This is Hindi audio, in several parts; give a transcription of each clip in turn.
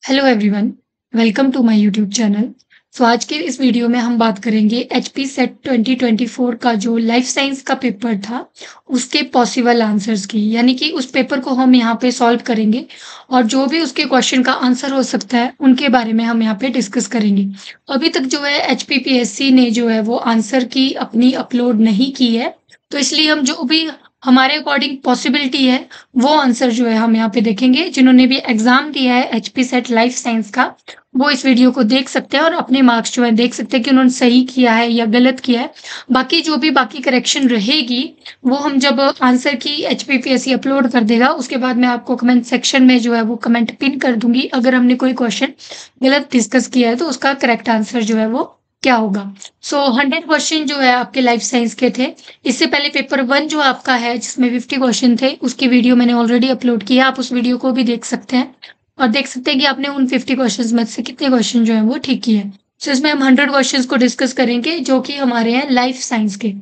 Hello everyone, welcome to my YouTube channel. आज के इस वीडियो में हम बात करेंगे एचपी सेट 2024 का जो लाइफ साइंस का पेपर था, उसके पॉसिबल आंसर्स की। यानी कि उस पेपर को हम यहाँ पे सॉल्व करेंगे और जो भी उसके क्वेश्चन का आंसर हो सकता है, उनके बारे में हम यहाँ पे डिस्कस करेंगे। अभी तक जो है एचपीपीएससी ने जो है वो आंसर की अपनी अपलोड नहीं की है, तो इसलिए हम जो भी हमारे अकॉर्डिंग पॉसिबिलिटी है वो आंसर जो है हम यहाँ पे देखेंगे। जिन्होंने भी एग्जाम दिया है एचपी सेट लाइफ साइंस का, वो इस वीडियो को देख सकते हैं और अपने मार्क्स जो है देख सकते हैं कि उन्होंने सही किया है या गलत किया है। बाकी जो भी बाकी करेक्शन रहेगी वो हम जब आंसर की एचपीपीएससी अपलोड कर देगा, उसके बाद मैं आपको कमेंट सेक्शन में जो है वो कमेंट पिन कर दूंगी। अगर हमने कोई क्वेश्चन गलत डिस्कस किया है तो उसका करेक्ट आंसर जो है वो क्या होगा। 100 क्वेश्चन जो है आपके लाइफ साइंस के थे। इससे पहले पेपर 1 जो आपका है जिसमें 50 क्वेश्चन थे, उसकी वीडियो मैंने ऑलरेडी अपलोड किया, आप उस वीडियो को भी देख सकते हैं और देख सकते हैं कि आपने उन 50 क्वेश्चंस में से कितने क्वेश्चन जो है वो ठीक किए हैं। इसमें हम 100 क्वेश्चंस को डिस्कस करेंगे जो कि हमारे हैं लाइफ साइंस के।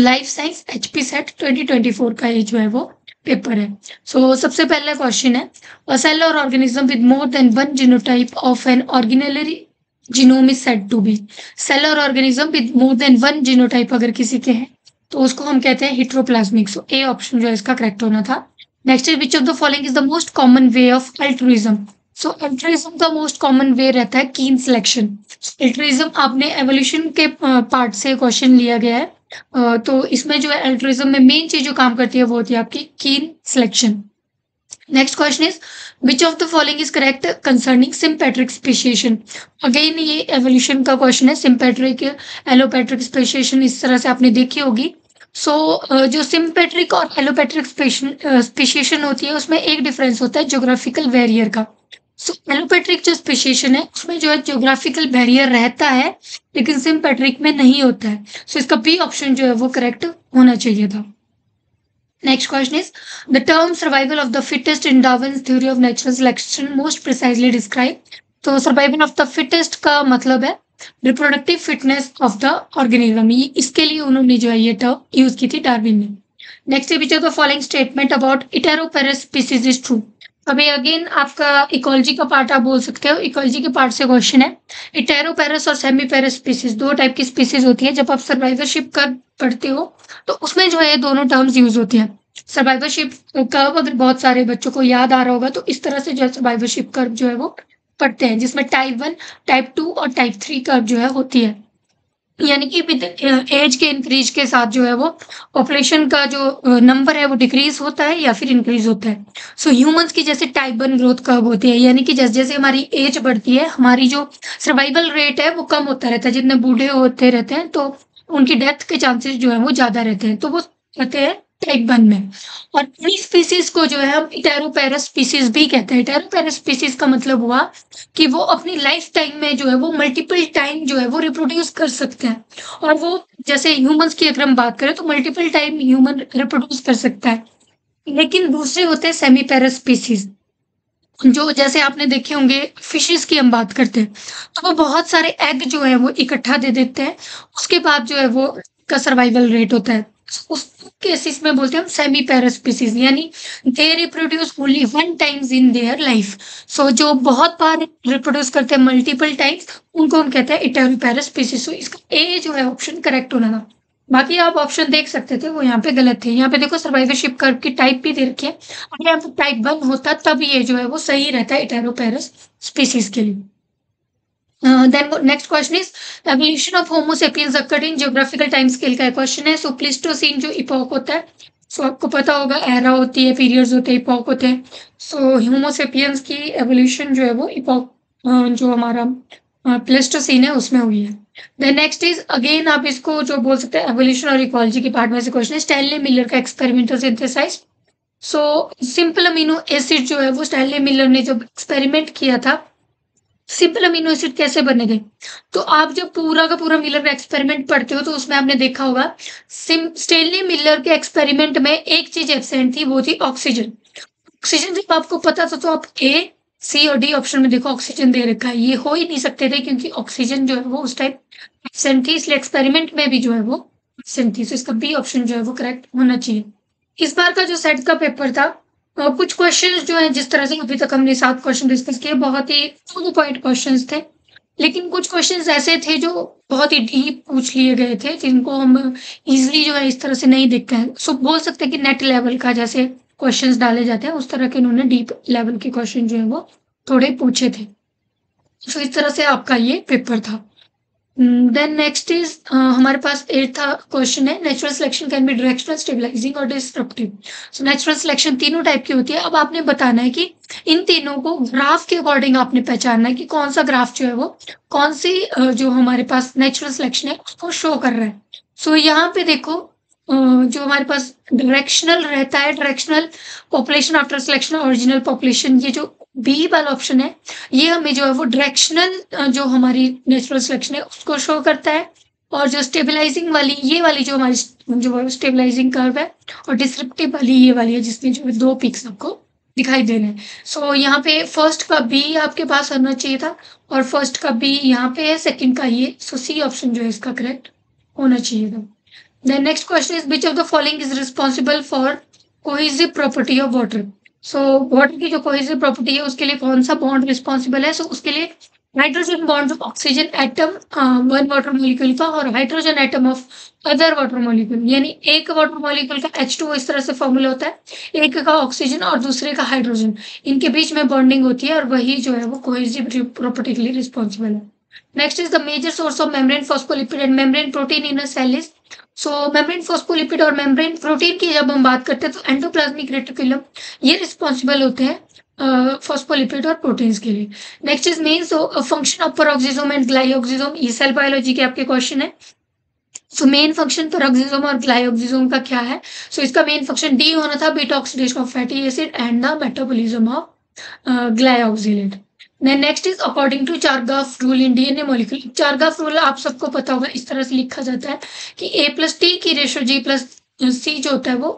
लाइफ साइंस एचपी सेट 2024 का ये जो है वो पेपर है। सबसे पहला क्वेश्चन है, a cell or organism with more than one genotype of an organellar genome is said to be. Cell or organism with more than one genotype अगर किसी के हैं तो उसको हम कहते हैं हिट्रोप्लाज्मिक। ए ऑप्शन जो है इसका करेक्ट होना था। Next is which of the following is the most common way of altruism. Altruism का मोस्ट कॉमन वे रहता है कीन सिलेक्शन। अल्ट्रुइज्म आपने एवोल्यूशन के पार्ट से क्वेश्चन लिया गया है। तो इसमें जो है अल्ट्रुइज्म में मेन चीज जो काम करती है वो होती है आपकी कीन selection. Next question is which of the following is correct concerning sympatric speciation. Again ये एवोल्यूशन का क्वेश्चन है। सिम्पेट्रिक एलोपेट्रिक स्पेशिएशन इस तरह से आपने देखी होगी। जो सिम्पेट्रिक और एलोपेट्रिक स्पेशिएशन होती है उसमें एक डिफरेंस होता है ज्योग्राफिकल बैरियर का। एलोपेट्रिक जो स्पेशिएशन है उसमें जो है ज्योग्राफिकल बैरियर रहता है, लेकिन सिम्पेट्रिक में नहीं होता है। इसका बी ऑप्शन जो है वो करेक्ट होना चाहिए था। Next question is the term survival of the fittest in Darwin's theory of natural selection most precisely describe। तो survival of the fittest का मतलब है reproductive fitness of the organism। ये इसके लिए उन्होंने जो है ये टर्म यूज की थी डार्विन ने। Next which of the following statement about iteroparous species is true. अभी अगेन आपका इकोलॉजी का पार्ट आप बोल सकते हो। इकोलॉजी के पार्ट से क्वेश्चन है, इटेरोपेरस और सेमीपेरस स्पीसीज दो टाइप की स्पीसीज होती है। जब आप सर्वाइवरशिप का पढ़ते हो तो उसमें जो है दोनों टर्म्स यूज होती हैं। सर्वाइवरशिप कर्व अगर बहुत सारे बच्चों को याद आ रहा होगा तो इस तरह से जो है सर्वाइवरशिप कर्व जो है वो पढ़ते हैं, जिसमें टाइप 1, टाइप 2 और टाइप 3 कर्व जो है होती है। यानी कि विद एज के इंक्रीज के साथ जो है वो पॉपुलेशन का जो नंबर है वो डिक्रीज होता है या फिर इंक्रीज होता है। ह्यूमंस की जैसे टाइप 1 ग्रोथ कर्व होती है, यानी कि जैसे जैसे हमारी एज बढ़ती है हमारी जो सर्वाइवल रेट है वो कम होता रहता है। जितने बूढ़े होते रहते हैं तो उनकी डेथ के चांसेस जो है वो ज्यादा रहते हैं, तो वो कहते हैं टाइप 1 में। और इन्हीं स्पीसीज को जो है हम इटेरोपेरस स्पीसीज भी कहते हैं। इटेरोपेरस स्पीसीज का मतलब हुआ कि वो अपनी लाइफ टाइम में जो है वो मल्टीपल टाइम जो है वो रिप्रोड्यूस कर सकते हैं। और वो जैसे ह्यूमंस की अगर हम बात करें तो मल्टीपल टाइम ह्यूमन रिप्रोड्यूस कर सकता है। लेकिन दूसरे होते हैं सेमीपेरस स्पीसीज, जो जैसे आपने देखे होंगे फिशेस की हम बात करते हैं तो वो बहुत सारे एग जो है वो इकट्ठा दे देते हैं, उसके बाद जो है वो का सर्वाइवल रेट होता है। उस केसेस में बोलते हैं हम सेमी पैरस स्पीसीज, यानी they reproduce only one times in their life. जो बहुत बार रिप्रोड्यूस करते हैं मल्टीपल टाइम्स, उनको हम कहते हैं इटर्न पैरस स्पीसीज। इसका ए जो है ऑप्शन करेक्ट होना था। बाकी आप ऑप्शन देख सकते थे वो यहाँ पे गलत थे। यहाँ पे देखो सर्वाइवरशिप कर्व की टाइप भी दे रखी है, अगर यहाँ पे टाइप 1 होता तब ये जो है वो सही रहता है इटेरोपेरस स्पीसीज के लिए। Then next question is evolution of homo sapiens occurred in geographical time scale का क्वेश्चन है। प्लीस्टोसीन जो इपॉक होता है, आपको पता होगा एरा होती है, पीरियड्स होते हैं, इपॉक होते हैं। होमो सेपियंस की एवोल्यूशन जो है वो इपॉक जो हमारा प्लेस्टोसीन है उसमें हुई है। देन नेक्स्ट इज अगेन आप इसको जो बोल सकते हैं एवोल्यूशन और इकोलॉजी के पार्ट में से क्वेश्चन है, स्टैनली मिलर का experimental synthesise. Simple amino acid जो है वो स्टैनली मिलर ने जब एक्सपेरिमेंट किया था, सिंपल अमीनो एसिड कैसे बनेंगे, तो आप जब पूरा का पूरा मिलर का एक्सपेरिमेंट पढ़ते हो तो उसमें आपने देखा होगा स्टेनली मिलर के एक्सपेरिमेंट में एक चीज एब्सेंट थी, वो थी ऑक्सीजन। ऑक्सीजन जब आपको पता था तो आप ए, सी और डी ऑप्शन में देखो ऑक्सीजन दे रखा है। ये हो ही नहीं सकते थे क्योंकि ऑक्सीजन जो है वो उस टाइम एब्सेंट थी, इसलिए एक्सपेरिमेंट में भी जो है वो एब्सेंट थी। इसका बी ऑप्शन जो है वो करेक्ट होना चाहिए। इस बार का जो सेट का पेपर था कुछ क्वेश्चंस जो हैं जिस तरह से अभी तक हमने 7 क्वेश्चन डिस्कस किए बहुत ही टू द पॉइंट क्वेश्चंस थे। लेकिन कुछ क्वेश्चंस ऐसे थे जो बहुत ही डीप पूछ लिए गए थे जिनको हम ईज़िली जो है इस तरह से नहीं देखते हैं। सो बोल सकते हैं कि नेट लेवल का जैसे क्वेश्चंस डाले जाते हैं उस तरह के उन्होंने डीप लेवल के क्वेश्चन जो हैं वो थोड़े पूछे थे। सो इस तरह से आपका ये पेपर था। देन नेक्स्ट इज़ हमारे पास 8th क्वेश्चन है natural selection can be directional, stabilising और डिस्रप्टिव। सो नेचुरल सिलेक्शन तीनों टाइप की होती है। अब आपने बताना है कि इन तीनों को ग्राफ के अकॉर्डिंग आपने पहचानना है कि कौन-सा ग्राफ जो है वो कौन-सी जो हमारे पास नेचुरल सिलेक्शन है उसको शो कर रहा है। सो यहाँ पे देखो जो हमारे पास डायरेक्शनल रहता है, directional population after selection, original population, ये जो बी वाला ऑप्शन है ये हमें जो है वो डायरेक्शनल जो हमारी नेचुरल सिलेक्शन है उसको शो करता है। और जो स्टेबलाइजिंग वाली ये वाली जो हमारी जो स्टेबलाइजिंग कर्व है और डिस्क्रिप्टिव वाली ये वाली है जिसमें जो है 2 पीक्स आपको दिखाई दे रहे हैं। सो यहाँ पे फर्स्ट का बी आपके पास होना चाहिए था और फर्स्ट का बी यहाँ पे है, सेकंड का ये। सो सी ऑप्शन जो है इसका करेक्ट होना चाहिए था। Then next question is which of the following is responsible for cohesive property of water. So water की जो कोहेसिव प्रॉपर्टी है उसके लिए कौन सा बॉन्ड रिस्पॉन्सिबल है। सो उसके लिए hydrogen bond of oxygen atom one water molecule का और hydrogen atom of other water molecule, यानी एक वाटर मॉलिक्यूल का H2O इस तरह से फॉर्मूला होता है, एक का ऑक्सीजन और दूसरे का हाइड्रोजन, इनके बीच में बॉन्डिंग होती है और वही जो है वो कोहेसिव प्रॉपर्टी के लिए रिस्पॉन्सिबल है। Next is the major source of membrane phospholipid and membrane protein in a cell is. So membrane phospholipid और मेम्ब्रेन प्रोटीन की जब हम बात करते हैं तो एंडोप्लाज्मिक रेटिकुलम ये रिस्पॉन्सिबल होते हैं फॉस्फोलिपिड और प्रोटीन्स के लिए। Next is main function of peroxisome and glyoxysome, ये सेल बायोलॉजी के आपके क्वेश्चन है। सो मेन फंक्शन पेरोक्सिसोम और ग्लाइकोक्सिसोम का क्या है। सो इसका मेन फंक्शन डी होना था, beta oxidation of fatty acid and the metabolism of glyoxylate. Then next is according to Chargaff rule in DNA molecule. Chargaff rule आप सबको पता होगा, इस तरह से लिखा जाता है कि A+T की रेशो G+C जो होता है वो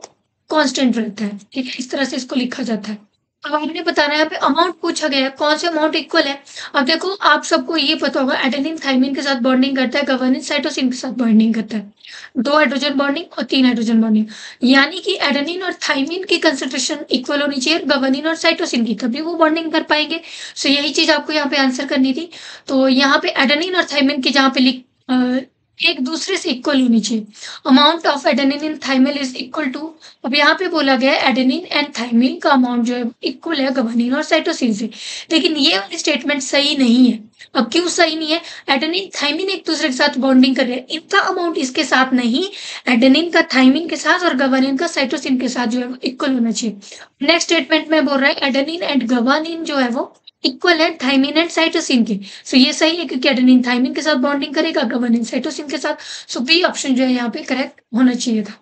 कांस्टेंट रहता है। ठीक है, इस तरह से इसको लिखा जाता है। अब आपने बताना है यहाँ पे अमाउंट पूछा गया है, कौन से अमाउंट इक्वल है। अब देखो आप सबको ये पता होगा एडेनिन थाइमिन के साथ बॉन्डिंग करता है, गवानिन साइटोसिन के साथ बॉन्डिंग करता है, 2 हाइड्रोजन बॉन्डिंग और 3 हाइड्रोजन बॉन्डिंग, यानी कि एडेनिन और थाइमिन की कंसंट्रेशन इक्वल होनी चाहिए गवानिन और साइटोसिन की, तभी वो बॉन्डिंग कर पाएंगे। सो यही चीज आपको यहाँ पे आंसर करनी थी। तो यहाँ पे एडेनिन और थाइमिन की जहाँ पे एक दूसरे से इक्वल होनी चाहिए। Amount of adenine in thymine is equal to, अब यहाँ पे बोला गया है एडेनिन एंड थाइमिन का अमाउंट जो है इक्वल है गवानिन और साइटोसिन से, लेकिन ये वाली स्टेटमेंट सही नहीं है। अब क्यों सही नहीं है, एडेनिन थाइमिन एक दूसरे के साथ बॉन्डिंग कर रहे हैं, इनका अमाउंट इसके साथ नहीं, एडेनिन का थाइमिन के साथ और गवानिन का साइटोसिन के साथ जो है वो इक्वल होना चाहिए। नेक्स्ट स्टेटमेंट में बोल रहा है एडेनिन एंड गवानिन जो है वो इक्वल है थाइमिन एंड साइटोसिन के। सो ये सही है क्योंकि एडेनिन थाइमिन के साथ बॉन्डिंग करेगा, गवानिन साइटोसिन के साथ। सो बी ऑप्शन जो है यहाँ पे करेक्ट होना चाहिए था।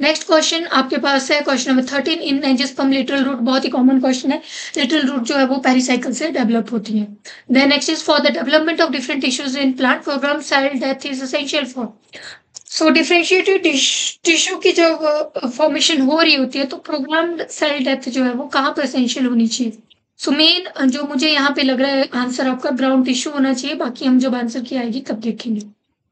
नेक्स्ट क्वेश्चन आपके पास है question number 13 in angiosperm lateral root, बहुत ही कॉमन क्वेश्चन है। लेटरल रूट जो है वो पेरिसाइकिल से डेवलप होती है। Then next is for the development of different tissues in plant program cell death is essential for. So differentiated tissue की जो फॉर्मेशन हो रही होती है तो प्रोग्राम्ड सेल डेथ जो है वो कहाँ पर एसेंशियल होनी चाहिए। सो मेन जो मुझे यहाँ पे लग रहा है आंसर आपका ग्राउंड टिश्यू होना चाहिए, बाकी हम जब आंसर की आएगी तब देखेंगे।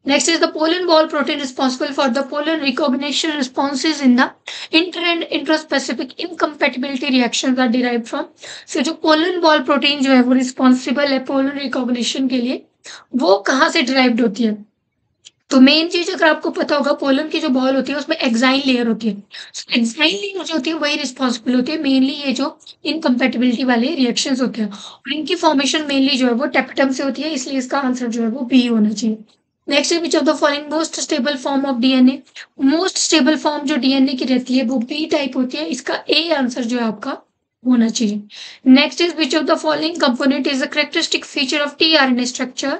Next is the pollen ball protein responsible for the pollen recognition responses in the inter and intraspecific incompatibility reactions are derived from। So जो pollen ball protein जो है वो responsible है pollen recognition के लिए, वो कहाँ से derived होती है। तो मेन चीज अगर आपको पता होगा पोलन की जो बॉल होती है उसमें एक्साइन लेयर होती है। एक्साइन लेयर जो होती है वही रिस्पॉन्सिबल होती है मेनली ये जो इनकम्पेटिबिलिटी वाले रिएक्शंस होते हैं और इनकी फॉर्मेशन मेनली जो है वो टेपिटम से होती है, इसलिए इसका आंसर जो है वो बी होना चाहिए। नेक्स्ट है which of the following most stable form of DNA. Most stable form जो डीएनए की रहती है वो बी टाइप होती है, इसका ए आंसर जो है आपका होना चाहिए। Next is which of the following component is a characteristic feature of tRNA structure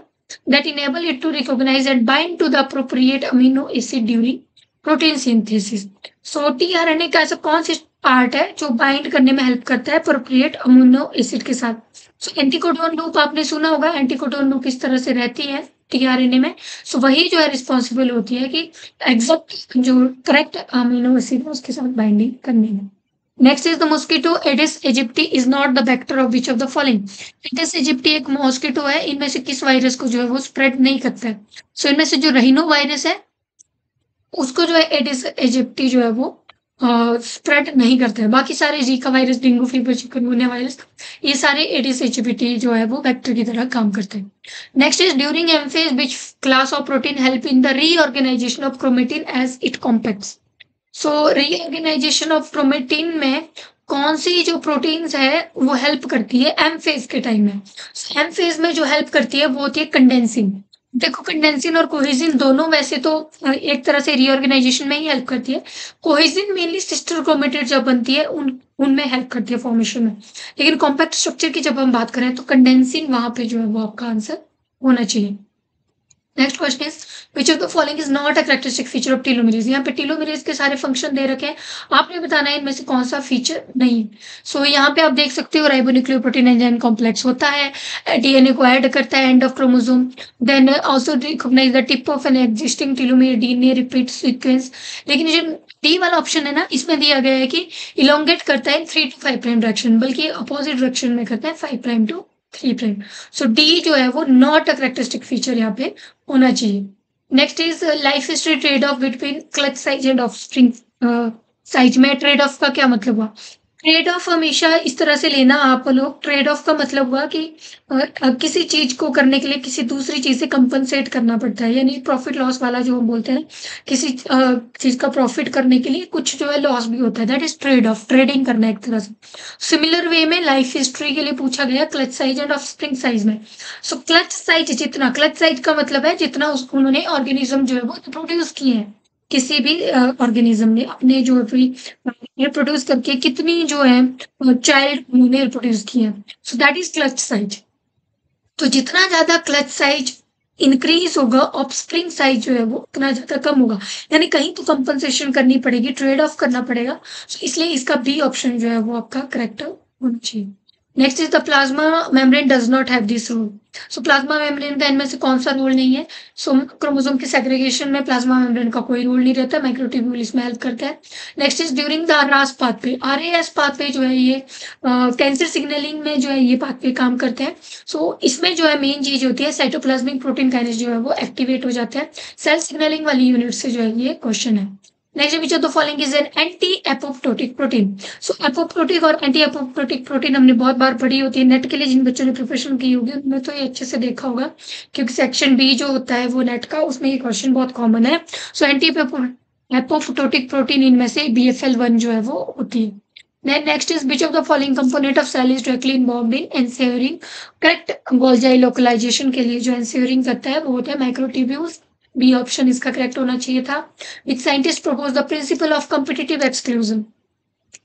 that enable it to recognize and bind to the appropriate amino acid during protein synthesis। So tRNA का ऐसा कौन सी पार्ट है जो बाइंड करने में हेल्प करता है अप्रोप्रिएट अमीनो एसिड के साथ। सो एंटीकोडोन लूप आपने सुना होगा, एंटीकोडोन लूप इस तरह से रहती है टीआरएनए में। सो वही जो है रिस्पॉन्सिबल होती है कि एग्जैक्ट जो करेक्ट अमीनो एसिड है उसके साथ बाइंडिंग करने में। Next is the mosquito Aedes इजिप्टी is not the vector of which of the following. Aedes इजिप्टी एक मॉस्किटो है, इनमें से किस वायरस को जो है वो स्प्रेड नहीं करता है। सो इनमें से जो रहीनो वायरस है उसको जो है एडिस इजिप्टी जो है वो स्प्रेड नहीं करते हैं। बाकी सारे Zika virus, dengue fever, chikungunya virus, ये सारे एडिस एचपीटी जो है वो वेक्टर की तरह काम करते हैं। Next is during M phase which class of protein help in the reorganization of chromatin as it compacts. So reorganization of chromatin में कौन सी जो प्रोटीन्स है वो हेल्प करती है एम फेज के टाइम में। एम फेज में जो हेल्प करती है वो होती है कंडेंसिंग। देखो कंडेंसिन और कोहेजिन दोनों वैसे तो एक तरह से रीऑर्गेनाइजेशन में ही हेल्प करती है। कोहेजिन मेनली सिस्टर क्रोमेटिड जब बनती है उनमें हेल्प करती है फॉर्मेशन में। लेकिन कॉम्पैक्ट स्ट्रक्चर की जब हम बात करें तो कंडेंसिन वहां पे जो है वो आपका आंसर होना चाहिए। Next question is which of the following is not a characteristic feature of telomerase. यहाँ पे टीलोमेरेज के सारे फंक्शन दे रखे हैं, आपने बताना है इनमें से कौन सा फीचर नहीं है। सो यहाँ पे आप देख सकते हो राइबोन्यूक्लियोप्रोटीन एंजाइम कॉम्प्लेक्स होता है, डीएनए को ऐड करता है end of chromosome, then also recognize the tip of an existing telomere DNA repeat sequence. लेकिन जो डी वाला ऑप्शन है ना, इसमें दिया गया है कि इलोंगेट करता है 3 to 5 प्राइम डायरेक्शन, बल्कि अपोजिट डायरेक्शन में करता है 5 prime to 3 prime. So D जो है वो नॉट अ कैरेक्टरिस्टिक फीचर यहाँ पे होना चाहिए। Next is life history trade off between clutch size end of spring size में ट्रेड ऑफ का क्या मतलब हुआ। ट्रेड ऑफ हमेशा इस तरह से लेना आप लोग, ट्रेड ऑफ का मतलब हुआ कि किसी चीज को करने के लिए किसी दूसरी चीज से कंपनसेट करना पड़ता है, यानी प्रॉफिट लॉस वाला जो हम बोलते हैं, किसी चीज का प्रॉफिट करने के लिए कुछ जो है लॉस भी होता है, that is trade off, trading करना एक तरह से। सिमिलर वे में लाइफ हिस्ट्री के लिए पूछा गया clutch size end of spring size में। सो क्लच साइज जितना, क्लच साइज का मतलब है जितना उन्होंने ऑर्गेनिज्म जो है वो प्रोड्यूस किए हैं, किसी भी ऑर्गेनिज्म ने अपने जो है रिप्रोड्यूस करके कितनी जो है चाइल्ड उन्होंने रिप्रोड्यूस किए हैं, so that is clutch size. तो जितना ज्यादा क्लच साइज इंक्रीज होगा, ऑफस्प्रिंग साइज जो है वो उतना ज्यादा कम होगा, यानी कहीं तो कंपनसेशन करनी पड़ेगी, ट्रेड ऑफ करना पड़ेगा। so इसलिए इसका बी ऑप्शन जो है वो आपका करेक्ट होना चाहिए। Next is the plasma membrane does not have this rule. So plasma membrane का इनमें से कौन सा रूल नहीं है। सो क्रोमोसोम के सेग्रीगेशन में प्लाज्मा मेम्ब्रेन का कोई रूल नहीं रहता, माइक्रोट्यूब्यूल इसमें हेल्प करता है। Next is during the RAS pathway, RAS pathway जो है ये कैंसर सिग्नलिंग में जो है ये पाथवे काम करते हैं। सो इसमें जो है मेन चीज होती है साइटोप्लाज्मिक प्रोटीन काइनेज जो है वो एक्टिवेट हो जाता है, सेल सिग्नलिंग वाली यूनिट से जो है ये क्वेश्चन है। Next which of the following is an anti apoptotic protein. So apoptotic और एंटी एपोप्टोटिक प्रोटीन हमने बहुत बार पढ़ी होती है नेट के लिए, जिन बच्चों ने प्रिपरेशन की होगी उन्होंने तो ये अच्छे से देखा होगा, क्योंकि सेक्शन बी जो होता है वो नेट का, उसमें ये क्वेश्चन बहुत कॉमन है। सो एंटी एपोप्टोटिक प्रोटीन इनमें से BFL1 जो है वो होती है। Then next is which of the following component of cell is directly involved in ensevering। Correct Golgi localization के लिए जो एंसेवरिंग करता है वो होता है माइक्रोट्यूब्यूल्स, बी ऑप्शन इसका करेक्ट होना चाहिए था। Which scientist propose the principle of competitive exclusion.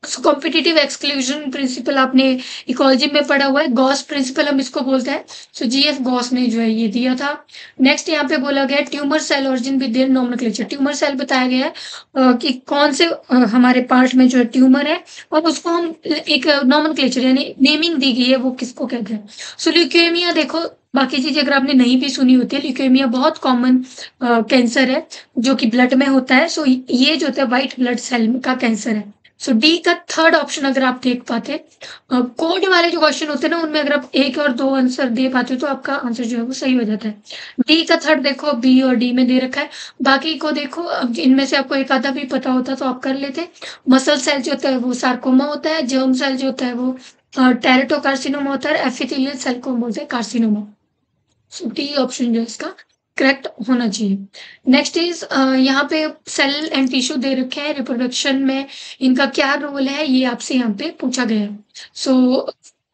So competitive exclusion principle आपने इकोलॉजी में पढ़ा हुआ है, गॉस प्रिंसिपल हम इसको बोलते हैं। सो GF गॉस ने जो है ये दिया था। नेक्स्ट यहाँ पे बोला गया tumour cell origin with their nomenclature. Tumour cell बताया गया है कि कौन से हमारे पार्ट में जो है ट्यूमर है और उसको हम एक नोमेनक्लेचर यानी नेमिंग दी गई है, वो किसको कहते हैं। सो ल्यूकेमिया, देखो बाकी चीजें अगर आपने नहीं भी सुनी होती है, ल्यूकेमिया बहुत कॉमन कैंसर है जो कि ब्लड में होता है। सो ये जो होता है व्हाइट ब्लड सेल का कैंसर है। सो डी का थर्ड ऑप्शन अगर आप देख पाते, कोड वाले जो क्वेश्चन होते हैं ना उनमें अगर आप एक और दो आंसर दे पाते तो आपका आंसर जो है वो सही हो जाता है। डी का थर्ड देखो बी और डी में दे रखा है, बाकी को देखो इनमें से आपको एक आधा भी पता होता तो आप कर लेते। मसल सेल जो होता है वो सार्कोमा होता है, जर्म सेल जो होता है वो टेरेटोकार्सिनोमा होता है, एपिथेलियल सेल को बोलते हैं कार्सिनोमा। सो डी ऑप्शन जो है इसका करेक्ट होना चाहिए। नेक्स्ट इज यहाँ पे सेल एंड टिश्यू दे रखे हैं, रिप्रोडक्शन में इनका क्या रोल है ये आपसे यहाँ पे पूछा गया है। सो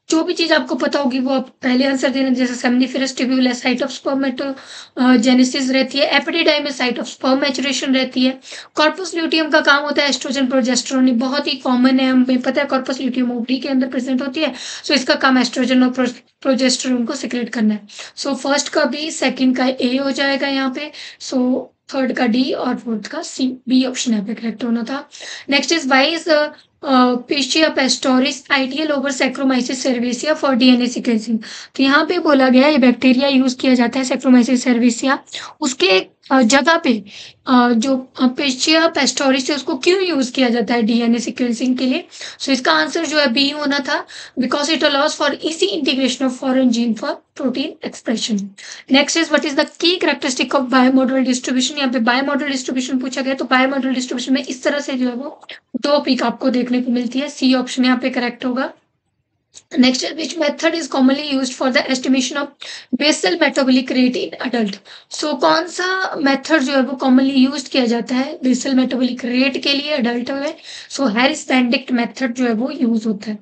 जो भी चीज आपको पता होगी वो आप पहले आंसर देना, जैसे सेमनिफेरस ट्यूब्यूल है, साइट ऑफ स्पर्मेटोजेनेसिस रहती है, एपिडिडाइम में साइट ऑफ स्पर्म मैचुरेशन रहती है। कॉर्पस ल्यूटियम का काम होता है एस्ट्रोजन प्रोजेस्टेरोन, बहुत ही कॉमन है, हमें पता है कॉर्पस ल्यूटियम ओवरी के अंदर प्रेजेंट होती है। सो इसका काम एस्ट्रोजन और प्रोजेस्टेरोन को सिक्रेट करना है। सो फर्स्ट का बी, सेकंड का ए हो जाएगा यहाँ पे। सो थर्ड का डी और फोर्थ का सी, बी ऑप्शन यहाँ पे करेक्ट होना था। Next is why is Pichia pastoris ideal over Saccharomyces cerevisiae for DNA sequencing. तो यहाँ पे बोला गया ये बैक्टीरिया यूज किया जाता है सैक्रोमाइसिस सर्विसिया, उसके जगह पे जो पिस्चिया पेस्टोरिस है उसको क्यों यूज़ किया जाता है डीएनए सीक्वेंसिंग के लिए? सो इसका आंसर जो है बी होना था, because it allows for easy integration of foreign gene for protein expression. Next is what is the key characteristic of bimodal distribution? यहाँ पे बायोमॉडल डिस्ट्रीब्यूशन पूछा गया, तो बायोमॉडल डिस्ट्रीब्यूशन में इस तरह से जो है वो 2 पीक आपको देखने को मिलती है। सी ऑप्शन यहाँ पे करेक्ट होगा। Next, which method is commonly used for the estimation of basal metabolic rate in adult? So कौन सा मेथड जो है वो commonly used किया जाता है basal metabolic rate के लिए adult में? So हैरिस बेनेडिक्ट मेथड जो है वो यूज होता है।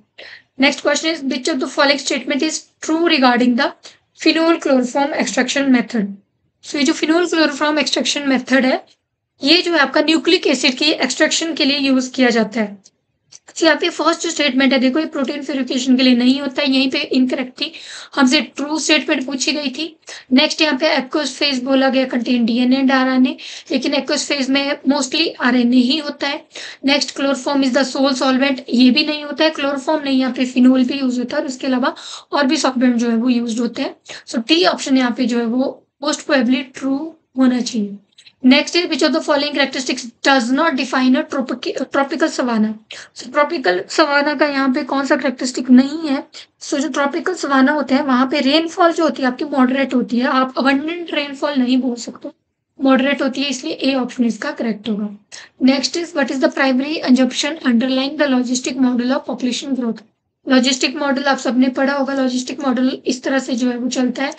Next question is which of the following statement is true regarding the phenol chloroform extraction method? So ये जो phenol chloroform extraction method है, ये जो है आपका न्यूक्लिक एसिड की एक्सट्रैक्शन के लिए यूज किया जाता है। तो यहाँ पे फर्स्ट जो स्टेटमेंट है देखो, ये प्रोटीन प्यूरिफिकेशन के लिए नहीं होता है, यहीं पे इनकरेक्ट थी, हमसे ट्रू स्टेटमेंट पूछी गई थी। नेक्स्ट यहाँ पे एक्वस फेज बोला गया कंटेन डीएनए एंड आरएनए, लेकिन एक्वस फेज में मोस्टली आरएनए ही होता है। Next chloroform is the sole solvent, ये भी नहीं होता है, क्लोरोफॉर्म नहीं, यहाँ पे फिनोल भी यूज होता है और उसके अलावा और भी सॉल्वेंट जो है वो यूज होते हैं। सो डी ऑप्शन यहाँ पे जो है वो मोस्ट प्रोबेबली ट्रू होना चाहिए। Next is which of the following characteristics does not define a tropical savanna? So tropical savanna का यहाँ पे कौन सा कैरेक्टरिस्टिक नहीं है? सो जो ट्रॉपिकल सवाना होते हैं वहां पे रेनफॉल जो होती है आपकी मॉडरेट होती है, आप अबंडेंट रेनफॉल नहीं बोल सकते, मॉडरेट होती है, इसलिए ए ऑप्शन इसका करेक्ट होगा। Next is what is the primary assumption underlying the logistic model of population growth? Logistic model आप सबने पढ़ा होगा, लॉजिस्टिक मॉडल इस तरह से जो है वो चलता है,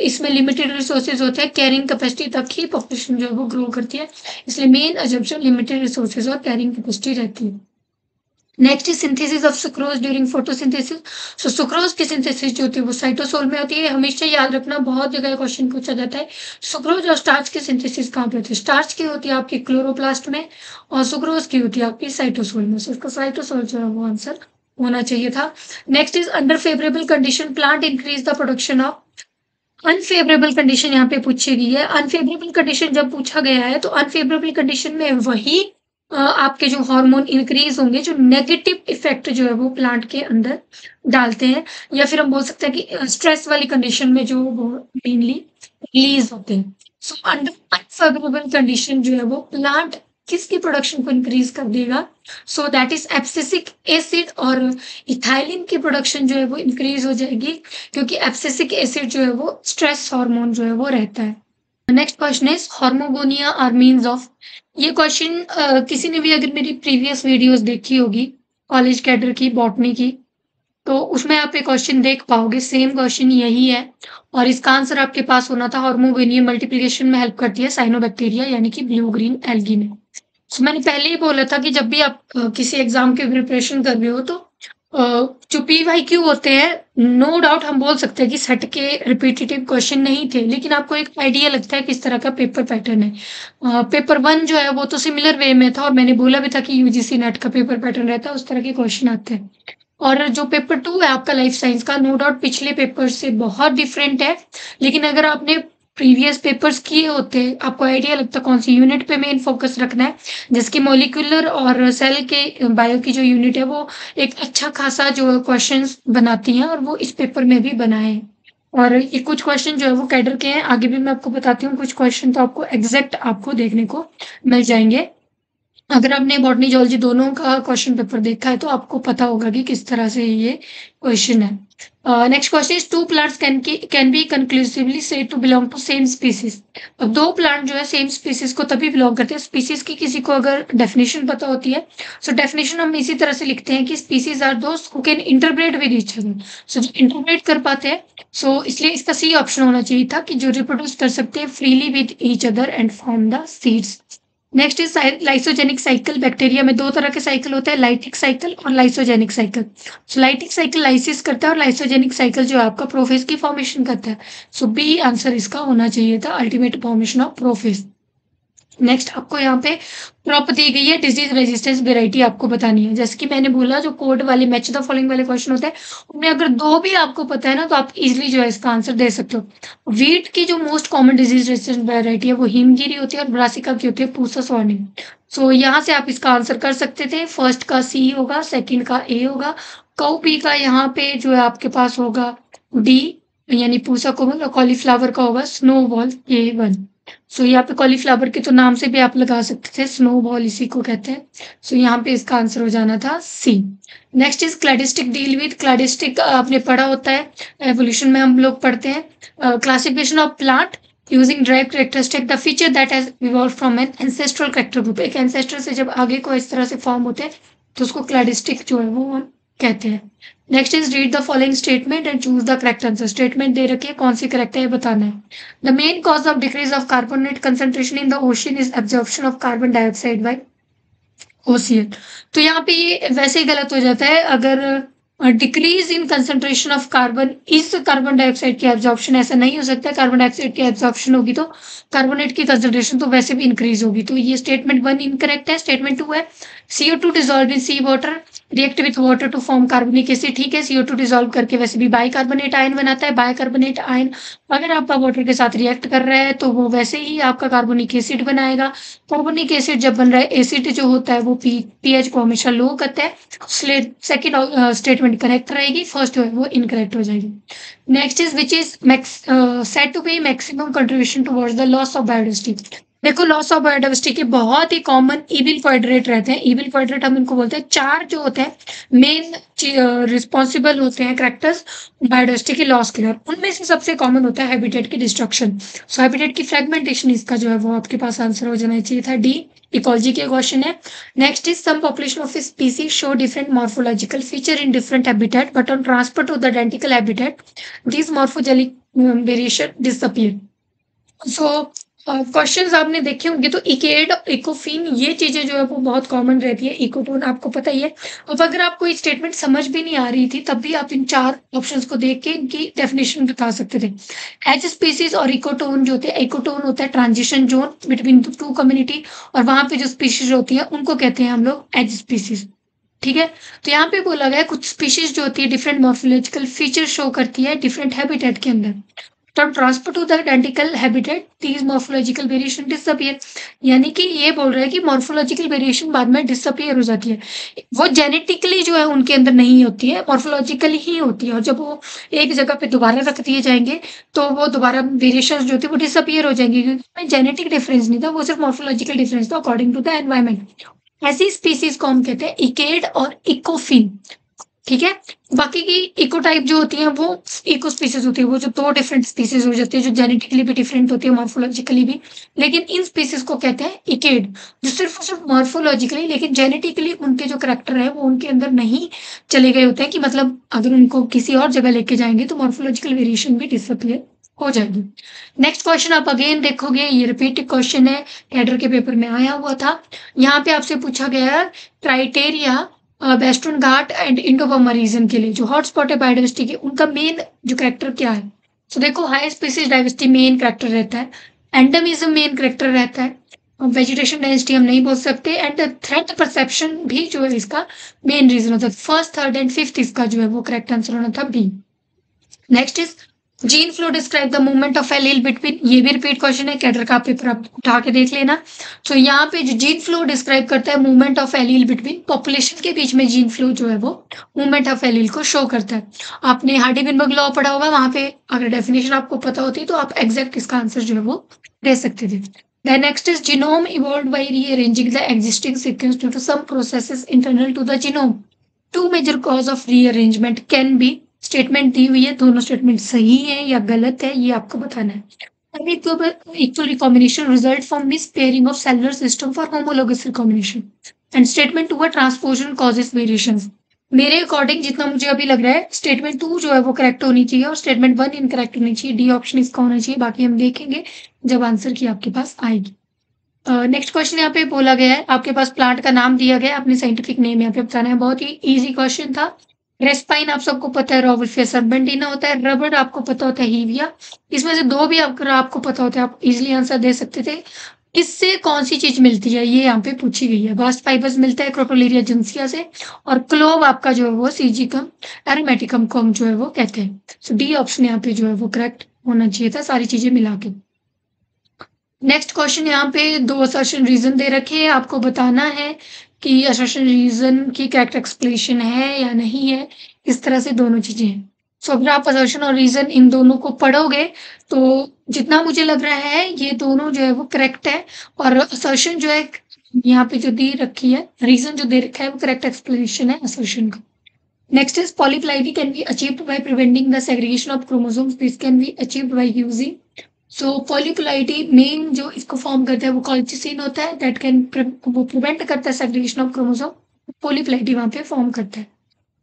इसमें लिमिटेड रिसोर्सेज होते हैं, कैरिंग कैपेसिटी तक ही पॉपुलेशन जो है वो ग्रो करती है, इसलिए मेन अजम्पशन लिमिटेड रिसोर्सेज और कैरिंग कैपेसिटी रहती है। Next is synthesis of sucrose during photosynthesis. So sucrose की सिंथेसिस जो होती है वो साइटोसोल में होती है, हमेशा याद रखना, बहुत जगह क्वेश्चन पूछा जाता है सुक्रोज और स्टार्च की सिंथेसिस कहाँ पे होती है? स्टार्च की होती है आपकी क्लोरोप्लास्ट में और सुक्रोज की होती है आपकी साइटोसोल में। सो इसका साइटोसोल जो है वो आंसर होना चाहिए था। Next is under favourable condition plant increase the production of. Unfavourable condition यहाँ पे पूछी गई है। अनफेवरेबल कंडीशन जब पूछा गया है तो अनफेवरेबल कंडीशन में वही आपके जो हार्मोन इंक्रीज होंगे जो नेगेटिव इफेक्ट जो है वो प्लांट के अंदर डालते हैं, या फिर हम बोल सकते हैं कि स्ट्रेस वाली कंडीशन में जो वो मेनली रिलीज होते हैं। सो अंडर अनफेवरेबल कंडीशन जो है वो प्लांट किसकी प्रोडक्शन को इंक्रीज कर देगा? So that is abscisic acid और इथाइलिन की प्रोडक्शन जो है वो इंक्रीज हो जाएगी, क्योंकि एब्सिसिक एसिड जो है वो स्ट्रेस हार्मोन जो है वो रहता है। Next question is hormogonia are means of. ये क्वेश्चन किसी ने भी अगर मेरी प्रीवियस वीडियोस देखी होगी कॉलेज कैडर की बॉटनी की, तो उसमें आप ये क्वेश्चन देख पाओगे, सेम क्वेश्चन यही है और इसका आंसर आपके पास होना था हार्मोगोनिया मल्टीप्लिकेशन में हेल्प करती है साइनोबैक्टीरिया यानी कि ब्लू ग्रीन एल्गी में। तो मैंने पहले ही बोला था कि जब भी आप किसी एग्जाम की प्रिपरेशन कर रहे हो तो जो PYQ होते हैं, नो डाउट हम बोल सकते हैं कि सेट के रिपीटेटिव क्वेश्चन नहीं थे, लेकिन आपको एक आइडिया लगता है किस तरह का पेपर पैटर्न है। पेपर 1 जो है वो तो सिमिलर वे में था और मैंने बोला भी था कि यूजीसी नेट का पेपर पैटर्न रहता है, उस तरह के क्वेश्चन आते हैं। और जो पेपर 2 है आपका लाइफ साइंस का, नो डाउट पिछले पेपर से बहुत डिफरेंट है, लेकिन अगर आपने प्रीवियस पेपर्स किए होते, आपको आइडिया लगता कौन सी यूनिट पे मेन फोकस रखना है, जिसकी मॉलिक्यूलर और सेल के बायो की जो यूनिट है वो एक अच्छा खासा जो क्वेश्चंस बनाती हैं और वो इस पेपर में भी बनाए हैं। और ये कुछ क्वेश्चन जो है वो कैडर के हैं, आगे भी मैं आपको बताती हूँ, कुछ क्वेश्चन तो आपको एग्जैक्ट आपको देखने को मिल जाएंगे। अगर आपने बॉटनी जूलॉजी दोनों का क्वेश्चन पेपर देखा है तो आपको पता होगा कि किस तरह से ये क्वेश्चन है। Next question is two plants can be conclusively said to belong to same species. अब 2 प्लांट जो है सेम स्पीसीज को तभी बिलोंग करते हैं, स्पीसीज की किसी को अगर डेफिनेशन पता होती है, सो डेफिनेशन हम इसी तरह से लिखते हैं कि species are those who can interbreed with each other. So जो इंटरब्रेड कर पाते हैं, सो इसलिए इसका सी ऑप्शन होना चाहिए था कि जो रिप्रोड्यूस कर सकते हैं freely with each other and form the seeds. Next is lysogenic cycle. Bacteria में 2 तरह के साइकिल होते हैं, लाइटिक साइकिल और लाइसोजेनिक साइकिल। सो लाइटिक साइकिल लाइसिस करता है और लाइसोजेनिक साइकिल जो है आपका प्रोफेज की फॉर्मेशन करता है। सो बी आंसर इसका होना चाहिए था, ultimate formation of prophase. Next आपको यहाँ पे क्रॉप दी गई है, डिजीज रेजिस्टेंस वेराइटी आपको बतानी है। जैसे कि मैंने बोला जो कोड वाले मैच द फॉलोइंग वाले क्वेश्चन होते हैं, उनमें अगर 2 भी आपको पता है ना तो आप इजिली जो है इसका आंसर दे सकते हो। वीट की जो most common disease resistance variety है वो हिमगिरी होती है और ब्रासिका की होती है पूसा सॉर्निंग। सो यहाँ से आप इसका आंसर कर सकते थे, फर्स्ट का सी होगा, सेकेंड का ए होगा, काउपी का यहाँ पे जो है आपके पास होगा डी यानी पूसा कोमल, और कॉलीफ्लावर का होगा स्नोबॉल K1। सो यहाँ पे कॉलीफ्लावर के तो नाम से भी आप लगा सकते थे, स्नोबॉल इसी को कहते हैं। सो यहाँ पे इसका आंसर हो जाना था C. Next is cladistic deal with, cladistic आपने पढ़ा होता है, एवोल्यूशन में हम लोग पढ़ते हैं। Classification of plant using derived characteristic the feature that has evolve from an ancestral character group. एक एंसेस्टर से जब आगे को इस तरह से फॉर्म होते हैं तो उसको क्लैडिस्टिक जो है वो हम कहते हैं। Next is read the following statement and choose the correct answer. Statement दे रखी है, कौन सी करेक्ट है ये बताना है। The main cause of decrease of carbonate concentration in the ocean is absorption of carbon dioxide by ocean. तो यहाँ पे ये वैसे ही गलत हो जाता है, अगर decrease in concentration of carbon इस कार्बन डाइऑक्साइड की एब्जॉर्प्शन, ऐसा नहीं हो सकता। कार्बन डाइऑक्साइड की एब्जॉर्प्शन होगी तो कार्बोनेट की कंसंट्रेशन तो वैसे भी इंक्रीज होगी। तो ये स्टेटमेंट 1 इनकरेक्ट है। स्टेटमेंट 2 है CO2 dissolve in sea water react with water to form carbonic acid. ठीक है, CO2 डिजॉल्व करके वैसे भी बाइकार्बोनेट आयन बनाता है। बाइकार्बोनेट आयन अगर आपका वाटर के साथ रिएक्ट कर रहा है तो वो वैसे ही आपका कार्बोनिक एसिड बनाएगा। कार्बोनिक एसिड जब बन रहा है, एसिड जो होता है वो पीएच को हमेशा लो करता है। सेकेंड स्टेटमेंट करेक्ट रहेगी, फर्स्ट जो है वो इनकरेक्ट हो जाएगी। Next is which is said to be maximum contribution towards the loss of biodiversity. देखो, लॉस ऑफ बायोडाइवर्सिटी के बहुत ही कॉमन इविल क्वाड्रेट रहते हैं। इविल क्वाड्रेट हम इनको बोलते हैं। चार जो होते हैं मेन रिस्पॉन्सिबल होते हैं कैरेक्टर्स बायोडाइवर्सिटी के लॉस के लिए। उनमें से सबसे कॉमन होता है हैबिटेट की डिस्ट्रक्शन। सो हैबिटेट की फ्रेगमेंटेशन, इसका जो है वो आपके पास आंसर हो जाना चाहिए था डी। इकोलॉजी के क्वेश्चन है। Next is some population of species show different morphological feature in different habitat but on transfer to the identical habitat this morphogenic variation disappear. So questions आपने देखे होंगे तो इकेड, इकोफिन, ये चीजें जो है वो बहुत कॉमन रहती है। इकोटोन आपको पता ही है। अब अगर आपको ये स्टेटमेंट समझ भी नहीं आ रही थी तब भी आप इन चार ऑप्शंस को देख के इनकी डेफिनेशन बता सकते थे। एच स्पीसीज और इकोटोन जो होते हैं, इकोटोन होता है transition zone between two community, और वहां पे जो स्पीशीज होती है उनको कहते हैं हम लोग एच स्पीसीज। ठीक है, तो यहाँ पे बोला गया कुछ स्पीशीज जो होती है डिफरेंट मॉर्फोलॉजिकल फीचर शो करती है डिफरेंट हैबिटेट के अंदर। तो transfer to the identical habitat these morphological variation disappear. यानी कि ये बोल रहा है कि मॉर्फोलॉजिकल वेरिएशन बाद में डिसअपीयर हो जाती है। वो जेनेटिकली जो है उनके अंदर नहीं होती है, मॉर्फोलॉजिकली ही होती है। और जब वो एक जगह पे दोबारा रख दिए जाएंगे तो वो दोबारा वेरिएशन जो होती है वो डिसअपीयर हो जाएंगी, क्योंकि जेनेटिक डिफरेंस नहीं था, वो सिर्फ मॉर्फोलॉजिकल डिफरेंस था अकॉर्डिंग टू द एनवायरमेंट। ऐसी स्पीसीज को हम कहते हैं इकेड और इकोफिन। ठीक है, बाकी की इको टाइप जो होती है वो इको स्पीसीज होती है, वो जो दो डिफरेंट स्पीसीज हो जाती है जो जेनेटिकली भी डिफरेंट होती है मॉर्फोलॉजिकली भी। लेकिन इन स्पीसीज को कहते हैं इकेड, जो सिर्फ मॉर्फोलॉजिकली, लेकिन जेनेटिकली उनके जो करेक्टर है वो उनके अंदर नहीं चले गए होते हैं, कि मतलब अगर उनको किसी और जगह लेके जाएंगे तो मॉर्फोलॉजिकल वेरिएशन भी डिसअपीयर हो जाएगी। नेक्स्ट क्वेश्चन आप अगेन देखोगे, ये रिपीटेड क्वेश्चन है, कैडर के पेपर में आया हुआ था। यहाँ पे आपसे पूछा गया है criteria Western Ghat and Indo Burma region के लिए जो हॉटस्पॉट है बायोडाइवर्सिटी के, उनका मेन जो करेक्टर क्या है। तो देखो, high species diversity main character रहता है, एंडेमिज्म मेन करेक्टर रहता है, वेजिटेशन डेंसिटी हम नहीं बोल सकते, एंड थ्रेट परसेप्शन भी जो है इसका मेन रीजन होता है। फर्स्ट, थर्ड एंड फिफ्थ इसका जो है वो करेक्ट आंसर होना था B. Next is gene flow describe the movement of allele between, ये भी रिपीट क्वेश्चन है, कैडर का पेपर आप उठा के देख लेना। तो यहाँ पे जो जीन फ्लो डिस्क्राइब करता है movement of allele between, population के बीच में जीन फ्लो जो है वो मूवमेंट ऑफ एलील को शो करता है। आपने हार्डी-विनबर्ग लॉ पढ़ा होगा, वहां पे अगर डेफिनेशन आपको पता होती तो आप एग्जैक्ट इसका आंसर जो है वो दे सकते थे। The next is genome evolved by rearranging the existing sequence due to some processes internal to the genome. Two major cause of rearrangement can be, statement दी हुई है, दोनों स्टेटमेंट सही है या गलत है ये आपको बताना है। Equal recombination result from mispairing of cellular system for homologous recombination, and statement 2 transposon causes variations. मेरे अकॉर्डिंग जितना मुझे अभी लग रहा है स्टेटमेंट 2 जो है वो करेक्ट होनी चाहिए और स्टेटमेंट 1 इनकरेक्ट होनी चाहिए। डी ऑप्शन इसका होना चाहिए, बाकी हम देखेंगे जब आंसर की आपके पास आएगी। नेक्स्ट क्वेश्चन यहाँ पे बोला गया है, आपके पास प्लांट का नाम दिया गया है, अपनी साइंटिफिक नेम यहाँ पे बताना है। बहुत ही इजी क्वेश्चन था। रेस्पाइन आप सबको पता है, रॉवल्फिया सर्पेंटिना होता है। रबर आपको पता होता है, हीविया। इसमें से दो भी अगर आपको पता होता है आप इजीली आंसर दे सकते थे। इससे कौन सी चीज मिलती है ये यहाँ पे पूछी गई है। बास्ट फाइबर्स मिलता है क्रोटोलेरिया जिंसिया से, और क्लोव आपका जो है वो सीजिकम एरोमेटिकम को हम जो है वो कहते हैं। सो डी ऑप्शन यहाँ पे जो है वो करेक्ट होना चाहिए था, सारी चीजें मिला के। नेक्स्ट क्वेश्चन यहाँ पे दो असर्शन रीजन दे रखे हैं, आपको बताना है कि असर्शन रीजन की करेक्ट एक्सप्लेनेशन है या नहीं है। इस तरह से दोनों चीजें हैं। सो अगर आप असर्शन और रीज़न इन दोनों को पढ़ोगे तो जितना मुझे लग रहा है ये दोनों जो है वो करेक्ट है और असर्शन जो है यहाँ पे जो दे रखी है, रीज़न जो दे रखा है वो करेक्ट एक्सप्लेनेशन है असर्शन का। Next is polyploidy can be achieved by preventing the segregation of chromosomes. This can be achieved by using. So polyploidy main जो इसको फॉर्म करता है वो कॉल्चिसिन होता है that can वो प्रिवेंट करता है segregation of chromosome. polyploidy वहाँ पे फॉर्म करता है।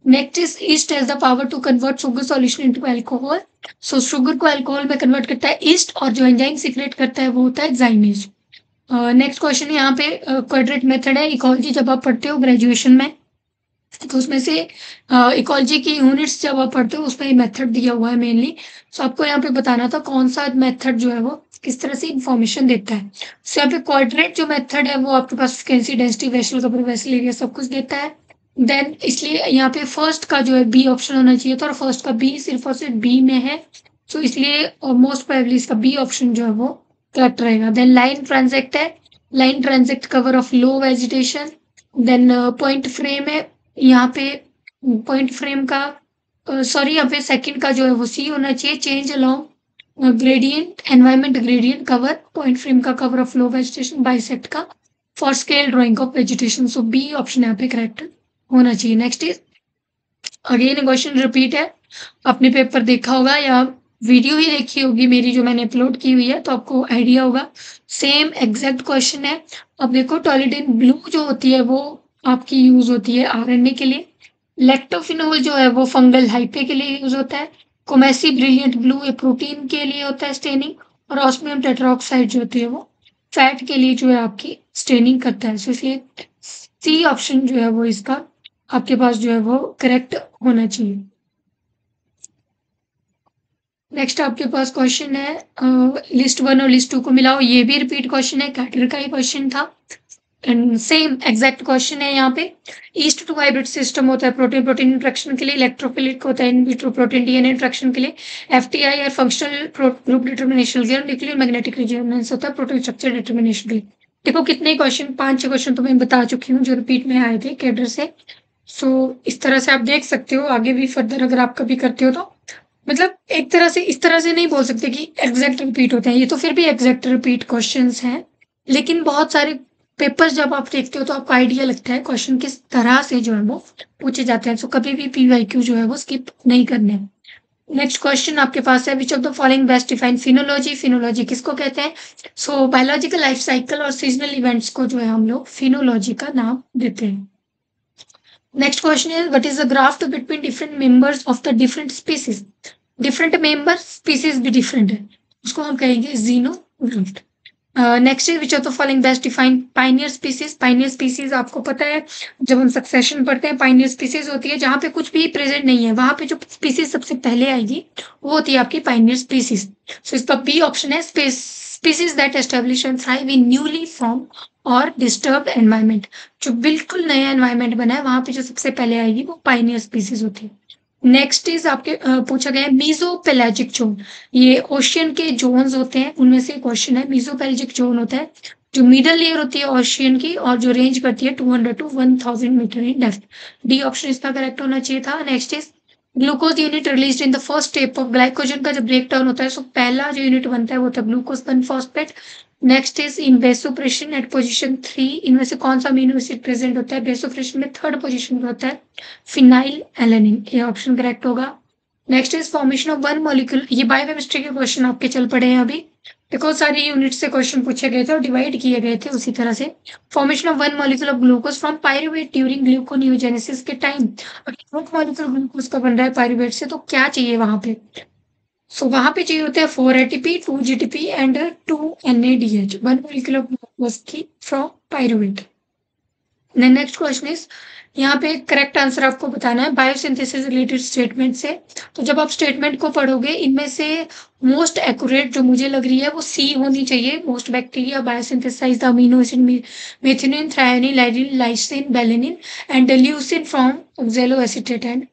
Next is yeast has the power to convert sugar solution into alcohol. So sugar को alcohol में convert करता है yeast और जो एंजाइम सीक्रेट करता है वो होता है zymes. नेक्स्ट क्वेश्चन यहाँ पे क्वाड्रेट मेथड है इकोलॉजी जब आप पढ़ते हो ग्रेजुएशन में तो उसमें से इकोलॉजी की यूनिट्स जब आप पढ़ते हो उसमें मेथड दिया हुआ है मेनली। सो आपको यहाँ पे बताना था कौन सा मेथड जो है वो किस तरह से इंफॉर्मेशन देता है। सो यहाँ पे क्वाड्रेट जो मेथड है वो आपके पास frequency density vessel couple vessel area सब कुछ देता है। देन इसलिए यहाँ पे फर्स्ट का जो है बी ऑप्शन होना चाहिए था और फर्स्ट का बी सिर्फ और सिर्फ बी में है। सो इसलिए मोस्ट प्रोबेबली इसका बी ऑप्शन जो है वो करेक्ट रहेगा। देन लाइन ट्रांजेक्ट है, line transect cover of low vegetation. Then point frame है, यहाँ पे पॉइंट फ्रेम का सॉरी यहाँ पे सेकंड का जो है वो सी होना चाहिए। Change along gradient environment gradient cover point frame का cover of low vegetation bisect का for scale drawing of vegetation. So B option यहाँ पे करेक्ट होना चाहिए। Next is again question repeat है, आपने पेपर देखा होगा या वीडियो ही देखी होगी मेरी जो मैंने अपलोड की हुई है तो आपको आइडिया होगा। सेम एग्जैक्ट क्वेश्चन है। अब देखो टॉलिडिन ब्लू जो होती है वो आपकी यूज होती है आरएनए के लिए। लैक्टोफिनोल जो है वो फंगल हाइपे के लिए यूज होता है। कोमेसी ब्रिलियंट ब्लू ये प्रोटीन के लिए होता है स्टेनिंग और ऑस्मियम टेट्राऑक्साइड जो होती है वो फैट के लिए जो है आपकी स्टेनिंग करता है। सो इसलिए सी ऑप्शन जो है वो इसका आपके पास जो है वो करेक्ट होना चाहिए। नेक्स्ट आपके पास क्वेश्चन है लिस्ट 1 और लिस्ट 2 को मिलाओ। ये भी रिपीट क्वेश्चन है, कैटर का ही क्वेश्चन था एंड सेम एग्जैक्ट क्वेश्चन है। यहाँ पे ईस्ट टू हाइब्रिड सिस्टम होता है प्रोटीन प्रोटीन इंट्रैक्शन के लिए, इलेक्ट्रोफिलिक होता है in vitro protein DNA interaction के लिए, एफटीआई और फंक्शनल ग्रुप डिटर्मिनेशन के लिए, न्यूक्लियर मैग्नेटिक रेजोनेंस होता है प्रोटीन स्ट्रक्चर डिटर्मिनेशन के लिए। देखो कितने क्वेश्चन 5-6 क्वेश्चन तो मैं बता चुकी हूँ जो रिपीट में आए थे कैडर से। सो इस तरह से आप देख सकते हो आगे भी फर्दर अगर आप कभी करते हो तो मतलब एक तरह से इस तरह से नहीं बोल सकते कि एग्जैक्ट रिपीट होते हैं, ये तो फिर भी एग्जैक्ट रिपीट क्वेश्चंस हैं। लेकिन बहुत सारे पेपर्स जब आप देखते हो तो आपको आइडिया लगता है क्वेश्चन किस तरह से जो है वो पूछे जाते हैं। सो कभी भी पीवाईक्यू जो है वो स्किप नहीं करने। नेक्स्ट क्वेश्चन आपके पास है which of the following best define phenology. Phenology किसको कहते हैं? सो बायोलॉजिकल लाइफ साइकिल और सीजनल इवेंट्स को जो है हम लोग फिनोलॉजी का नाम देते हैं। नेक्स्ट क्वेश्चन है what is the graft between different members of the different species. Different member species भी डिफरेंट है, उसको हम कहेंगे जीनोग्राफ्ट। नेक्स्ट है which of the following best define pioneer species. Pioneer species आपको पता है जब हम सक्सेशन पढ़ते हैं पाइनियर स्पीसीज होती है जहाँ पे कुछ भी प्रेजेंट नहीं है, वहां पे जो स्पीसीज सबसे पहले आएगी वो होती है आपकी पाइनियर स्पीसीज। सो इसका बी ऑप्शन है species that establish and thrive in newly form or disturb environment. जो बिल्कुल नया एनवायरमेंट बना है वहां पे जो सबसे पहले आएगी वो पाइनियर स्पीसीज होती है। नेक्स्ट इज आपके पूछा गया है मीजोपेलाजिक जोन। ये ओशियन के जोन्स होते हैं उनमें से क्वेश्चन है। मीजोपेलाजिक जोन होता है जो मिडल लेयर होती है ओशियन की और जो रेंज करती है 200 to 1000 metre in depth. D option इसका करेक्ट होना चाहिए था। Next is glucose unit release in the first step of glycogen का जब ब्रेक डाउन होता है सो पहला जो यूनिट बनता है वो होता है glucose 1 phosphate. Next is in vasopressin at position 3 इनमें से कौन सा अमीनो एसिड प्रेजेंट होता है? बेसोप्रेशन में थर्ड पोजीशन पे होता है फिनाइल एलेनिन, ये ऑप्शन करेक्ट होगा। Next is formation of one molecule. ये बायोकेमिस्ट्री के क्वेश्चन आपके चल पड़े हैं अभी, देखो सारी यूनिट से क्वेश्चन पूछे गए थे और डिवाइड किए गए थे उसी तरह से। Formation of one molecule of glucose from pyruvate during gluconeogenesis के टाइम। एक मॉलिक्यूल ग्लूकोज का बन रहा है पायरुवेट से तो क्या चाहिए वहां पे? सो वहां पे चाहिए होते हैं 4 ATP 2 GTP and 2 NADH 1 molecule of glucose की from pyruvate. Next question is यहाँ पे करेक्ट आंसर आपको बताना है बायोसिंथेसिस रिलेटेड स्टेटमेंट से। तो जब आप स्टेटमेंट को पढ़ोगे इनमें से मोस्ट एक्यूरेट जो मुझे लग रही है वो सी होनी चाहिए। Most bacteria biosynthesize the amino acid methionine threonine lysine lysine valine and leucine from oxaloacetate and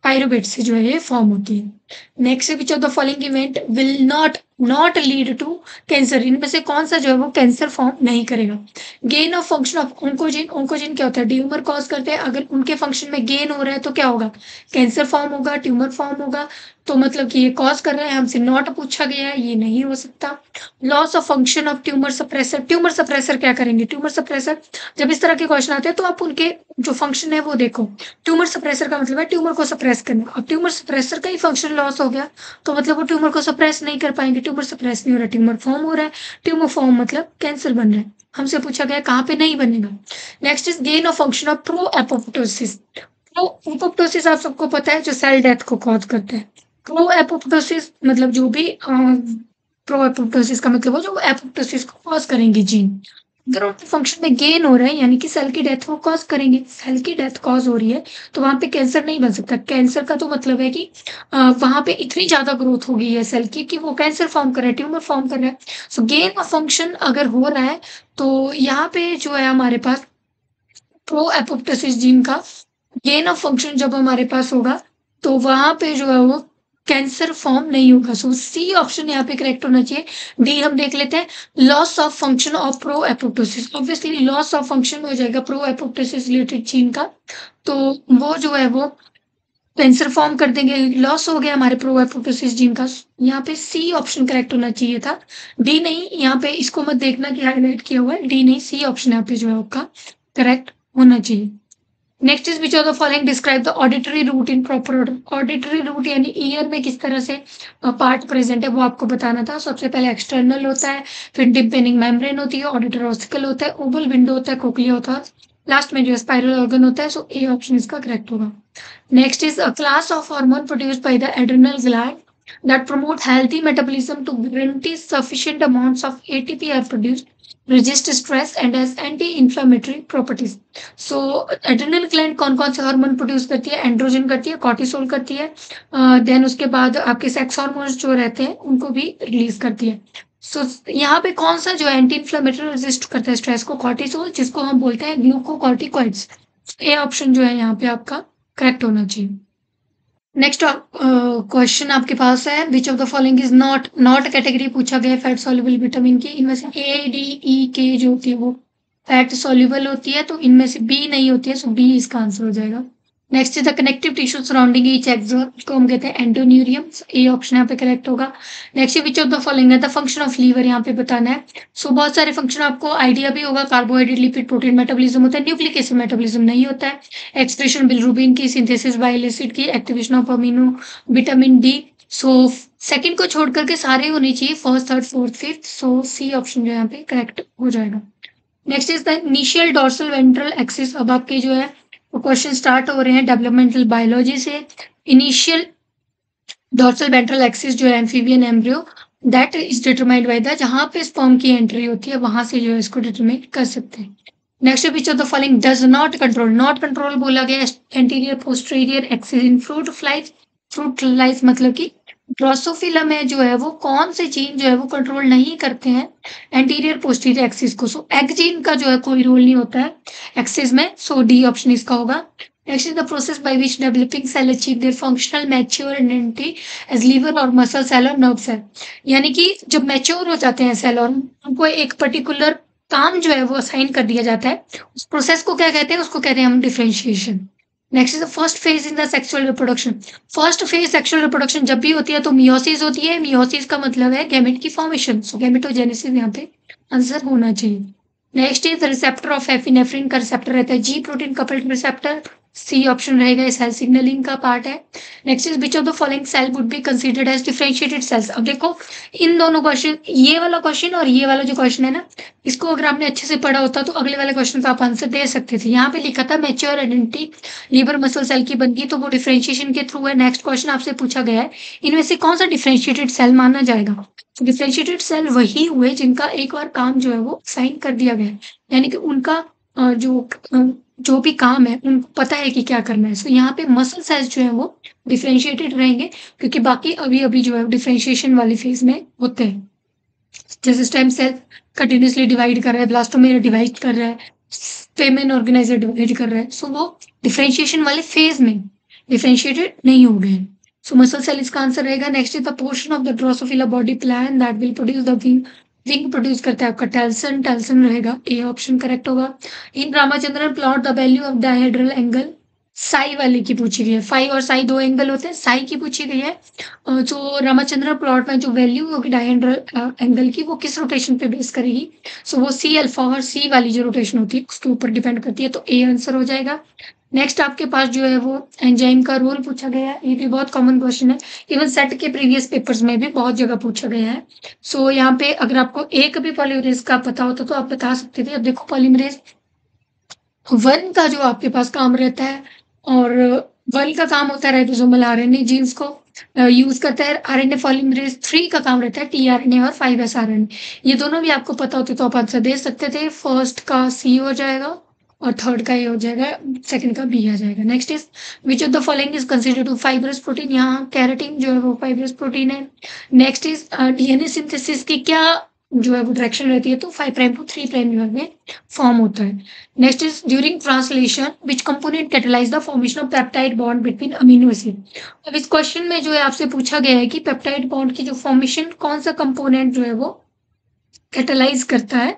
pyruvate से जो है ये फॉर्म होती है। Next which of the following event will not lead to cancer, इनमें से कौन सा जो है वो कैंसर फॉर्म नहीं करेगा। गेन ऑफ फंक्शन ऑफ ओंकोजिन, ओंकोजिन क्या होता है, ट्यूमर कॉज करते हैं, अगर उनके फंक्शन में गेन हो रहा है तो क्या होगा, कैंसर फॉर्म होगा, ट्यूमर फॉर्म होगा। तो मतलब कि ये कॉज कर रहा है, हमसे नॉट पूछा गया है, ये नहीं हो सकता। Loss of function of tumour suppressor, tumour suppressor क्या करेंगे, ट्यूमर सप्रेसर जब इस तरह के क्वेश्चन आते हैं तो आप उनके जो फंक्शन है वो देखो। ट्यूमर सप्रेसर का मतलब है ट्यूमर को सप्रेस करना, अब ट्यूमर सप्रेसर का ही फंक्शन लॉस हो गया तो मतलब वो ट्यूमर को सप्रेस नहीं कर पाएंगे, ट्यूमर सप्रेस नहीं हो रहा, ट्यूमर फॉर्म हो रहा है, ट्यूमर फॉर्म मतलब कैंसर बन रहा है। हमसे पूछा गया कहाँ पे नहीं बनेगा। Next is gain of function of pro apoptosis. Pro apoptosis आप सबको पता है जो सेल डेथ को कॉज करता है। प्रो एपोप्टोसिस मतलब जो भी प्रो एपोप्टोसिस का मतलब हो जो एपोप्टोसिस को कॉज करेंगे जीन, अगर उनके फंक्शन में गेन हो रहा है यानी कि सेल की डेथ को कॉज करेंगे, सेल की डेथ कॉज हो रही है तो वहां पे कैंसर नहीं बन सकता। कैंसर का तो मतलब है कि वहां पे इतनी ज्यादा ग्रोथ हो गई है सेल की कि वो कैंसर फॉर्म कर रहा है, ट्यूमर फॉर्म कर रहा है। सो गेन ऑफ फंक्शन अगर हो रहा है तो यहाँ पे जो है हमारे पास प्रो एपोप्टोसिस जीन का गेन ऑफ फंक्शन जब हमारे पास होगा तो वहां पे जो है वो कैंसर फॉर्म नहीं होगा। सो सी ऑप्शन यहाँ पे करेक्ट होना चाहिए। डी हम देख लेते हैं, loss of function of pro apoptosis, obviously loss of function हो जाएगा प्रो एपोप्टोसिस रिलेटेड जीन का, तो वो जो है वो कैंसर फॉर्म कर देंगे, लॉस हो गया हमारे प्रो एपोप्टोसिस जीन का। यहाँ पे सी ऑप्शन करेक्ट होना चाहिए था, डी नहीं। यहाँ पे इसको मत देखना कि हाईलाइट किया हुआ है, डी नहीं, सी ऑप्शन यहाँ पे जो है आपका करेक्ट होना चाहिए। Next is which of the following describe the auditory route in proper order. Auditory route यानी ईयर में किस तरह से पार्ट प्रेजेंट है वो आपको बताना था। सबसे पहले एक्सटर्नल होता है, फिर डिम्पेनिंग मेम्ब्रेन होती है, ऑडिटर ऑसिकल होता है, ओवल विंडो होता है, कोक्लिया होता है, लास्ट में जो स्पाइरल ऑर्गन होता है। सो ए ऑप्शन इसका करेक्ट होगा। Next is a class of hormone produced by the adrenal gland that promote healthy metabolism to guarantee sufficient amounts of ATP are produced, resist stress and has anti-inflammatory properties. So adrenal gland कौन कौन से हार्मोन प्रोड्यूस करती है, एंड्रोजन करती है, कॉर्टिसोल करती है, देन उसके बाद आपके सेक्स हार्मोन्स जो रहते हैं उनको भी रिलीज करती है। सो यहाँ पे कौन सा जो एंटी इन्फ्लेमेटरी रेजिस्ट करता है स्ट्रेस को, कॉर्टिसोल, जिसको हम बोलते हैं ग्लूकोकॉर्टिकॉइड्स। ए ऑप्शन जो है यहाँ पे आपका करेक्ट होना चाहिए। नेक्स्ट क्वेश्चन आपके पास है, which of the following is not, not category पूछा गया फैट सॉल्युबल विटामिन की, इनमें से ए डी ई के जो होती है वो फैट सॉल्युबल होती है, तो इनमें से बी नहीं होती है, सो बी इसका आंसर हो जाएगा। Next is the connective tissue surrounding each axon, इसको हम कहते हैं एंडोन्यूरियम, ए ऑप्शन यहाँ पे करेक्ट होगा। Next which of the following है द फंक्शन ऑफ लीवर, यहाँ पे बताना है। सो बहुत सारे फंक्शन आपको आइडिया भी होगा, कार्बोहाइड्रेट लिपिड प्रोटीन मेटाबॉलिज्म होता है, न्यूक्लिक एसिड मेटाबॉलिज्म नहीं होता है, एक्सप्रेशन बिलिरुबिन की, सिंथेसिस बाइल एसिड की, activation of amino, vitamin D. So second को छोड़ करके सारे होने चाहिए, फर्स्ट थर्ड फोर्थ फिफ्थ, सो सी ऑप्शन जो यहाँ पे करेक्ट हो जाएगा। Next is the initial dorsal ventral axis, अब आपके जो है वो क्वेश्चन स्टार्ट हो रहे हैं डेवलपमेंटल बायोलॉजी से। इनिशियल डॉर्सल वेंट्रल एक्सिस जो है amphibian embryo that is determined by the, जहां पे स्पर्म की एंट्री होती है वहां से जो है इसको डिटरमाइन कर सकते हैं। Next which of the following does not control, not control बोला गया anterior posterior axis in fruit flies, fruit flies मतलब कि ड्रोसोफिला में जो है वो कौन से जीन जो है वो कंट्रोल नहीं करते हैं एंटीरियर पोस्टीरियर एक्सिस को। सो एग जीन का जो है कोई रोल नहीं होता है एक्सिस में, सो डी ऑप्शन इसका होगा। Next is the process by which developing cell achieve their functional maturity as liver और मसल सेल और नर्व सेल, यानी कि जब मैच्योर हो जाते हैं सेल और उनको एक पर्टिकुलर काम जो है वो असाइन कर दिया जाता है, उस प्रोसेस को क्या कहते हैं, उसको कहते हैं हम differentiation. Next is the first phase in the sexual reproduction, first phase sexual reproduction जब भी होती है तो मियोसिस होती है, मियोसिस का मतलब है गैमेट की फॉर्मेशन, सो गैमेटोजेनेसिस यहाँ पे आंसर होना चाहिए। Next is receptor of epinephrine का रिसेप्टर रहता है G protein coupled receptor, C option रहेगा, सेल सिग्नलिंग का पार्ट है। Next is which of the following cell would be considered as differentiated cells. अब देखो इन दोनों क्वेश्चन, ये वाला क्वेश्चन और ये वाला जो क्वेश्चन है ना, इसको अगर आपने अच्छे से पढ़ा होता तो अगले वाले क्वेश्चन का आप आंसर दे सकते थे। यहाँ पे लिखा था mature identity liver muscle cell की बनती, तो वो डिफरेंशिएशन के थ्रू है। नेक्स्ट क्वेश्चन आपसे पूछा गया है इनमें से कौन सा डिफरेंशिएटेड सेल माना जाएगा, तो डिफरेंशिएटेड सेल वही हुए जिनका एक बार काम जो है वो साइन कर दिया गया है, यानी कि उनका जो भी काम है उनको पता है कि क्या करना है। सो यहाँ पे मसल सेल्स जो है वो डिफरेंशिएटेड रहेंगे क्योंकि बाकी अभी अभी जो है डिफरेंशिएशन वाली फेज में होते हैं। जैसे स्टेम सेल कंटिन्यूसली डिवाइड कर रहा है, ब्लास्टोमेरा डिवाइड कर रहा है, स्टेमेन ऑर्गेनाइजर डिवाइड कर रहा है, सो वो डिफरेंशिएशन वाले फेज में डिफरेंशिएटेड नहीं हो गए। सो मसल सेल इसका आंसर रहेगा। Next is the portion of the Drosophila body plan that will produce the wing. Wing produce करता है आपका टेल्सन, टेल्सन रहेगा, ए ऑप्शन करेक्ट होगा। In Ramachandran plot the value of dihedral angle, psi वाले की पूछी गई है। फाई और साई दो एंगल होते हैं, साई की पूछी गई है। जो रामाचंद्रन प्लॉट में जो वैल्यू होगी डायहेड्रल एंगल की, वो किस रोटेशन पे बेस करेगी? सो वो सी अल्फा और सी वाली जो रोटेशन होती है उसके ऊपर डिपेंड करती है, तो ए आंसर हो जाएगा। नेक्स्ट आपके पास जो है वो एंजाइम का रोल पूछा गया है। ये भी बहुत कॉमन क्वेश्चन है, इवन सेट के प्रीवियस पेपर्स में भी बहुत जगह पूछा गया है। सो यहाँ पे अगर आपको एक भी पॉलीमरेज का पता होता तो आप बता सकते थे। अब देखो पॉलीमरेज वन का जो आपके पास काम रहता है, और वन का काम होता है राइबोसोमल आरएनए जीन्स को यूज करता है। आरएनए पॉलीमरेज 3 का काम रहता है टीआरएनए और 5s आरएनए। ये दोनों भी आपको पता होते तो आप आंसर दे सकते थे। फर्स्ट का सी हो जाएगा और थर्ड का ए हो जाएगा, सेकंड का बी आ जाएगा। Next is which of the following is considered to fibrous protein. यहाँ कैरेटिन जो है वो फाइब्रस प्रोटीन है। नेक्स्ट इज डीएनए सिंथेसिस की क्या जो है वो डायरेक्शन रहती है, तो 5 प्राइम टू 3 प्राइम जो है फॉर्म होता है। Next is during translation which component catalyse the formation of peptide bond between amino acid. अब इस क्वेश्चन में जो है आपसे पूछा गया है कि पेप्टाइड बॉन्ड की जो फॉर्मेशन कौन सा कंपोनेंट जो है वो कैटलाइज करता है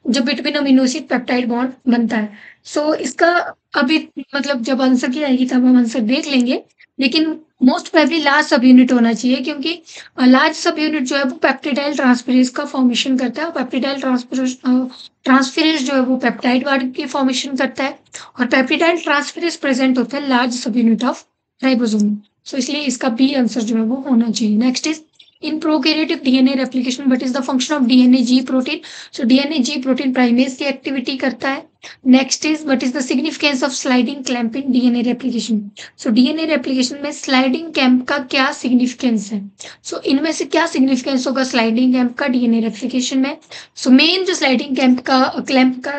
जब between amino acid peptide bond बनता है। सो इसका अभी मतलब जब आंसर की आएगी तब हम आंसर देख लेंगे, लेकिन मोस्ट प्रोबेबली लार्ज सब यूनिट होना चाहिए, क्योंकि लार्ज सब यूनिट जो है वो पेप्टिडाइल ट्रांसफेरेज का फॉर्मेशन करता है। पेप्टिडाइल ट्रांसफेरेज जो है वो पेप्टाइड बॉन्ड की फॉर्मेशन करता है, और पेप्टिडाइल ट्रांसफेरेज प्रेजेंट होता है लार्ज सब यूनिट ऑफ राइबोसोम। सो इसलिए इसका बी आंसर जो है वो होना चाहिए। Next is in prokaryotic DNA replication, what is the function of DNA G protein? So DNA G protein primase की activity करता है। Next is what is the significance of sliding clamp in DNA replication? So DNA replication में sliding clamp का क्या significance है? So इनमें से क्या significance होगा sliding clamp का DNA replication में? So main जो sliding clamp का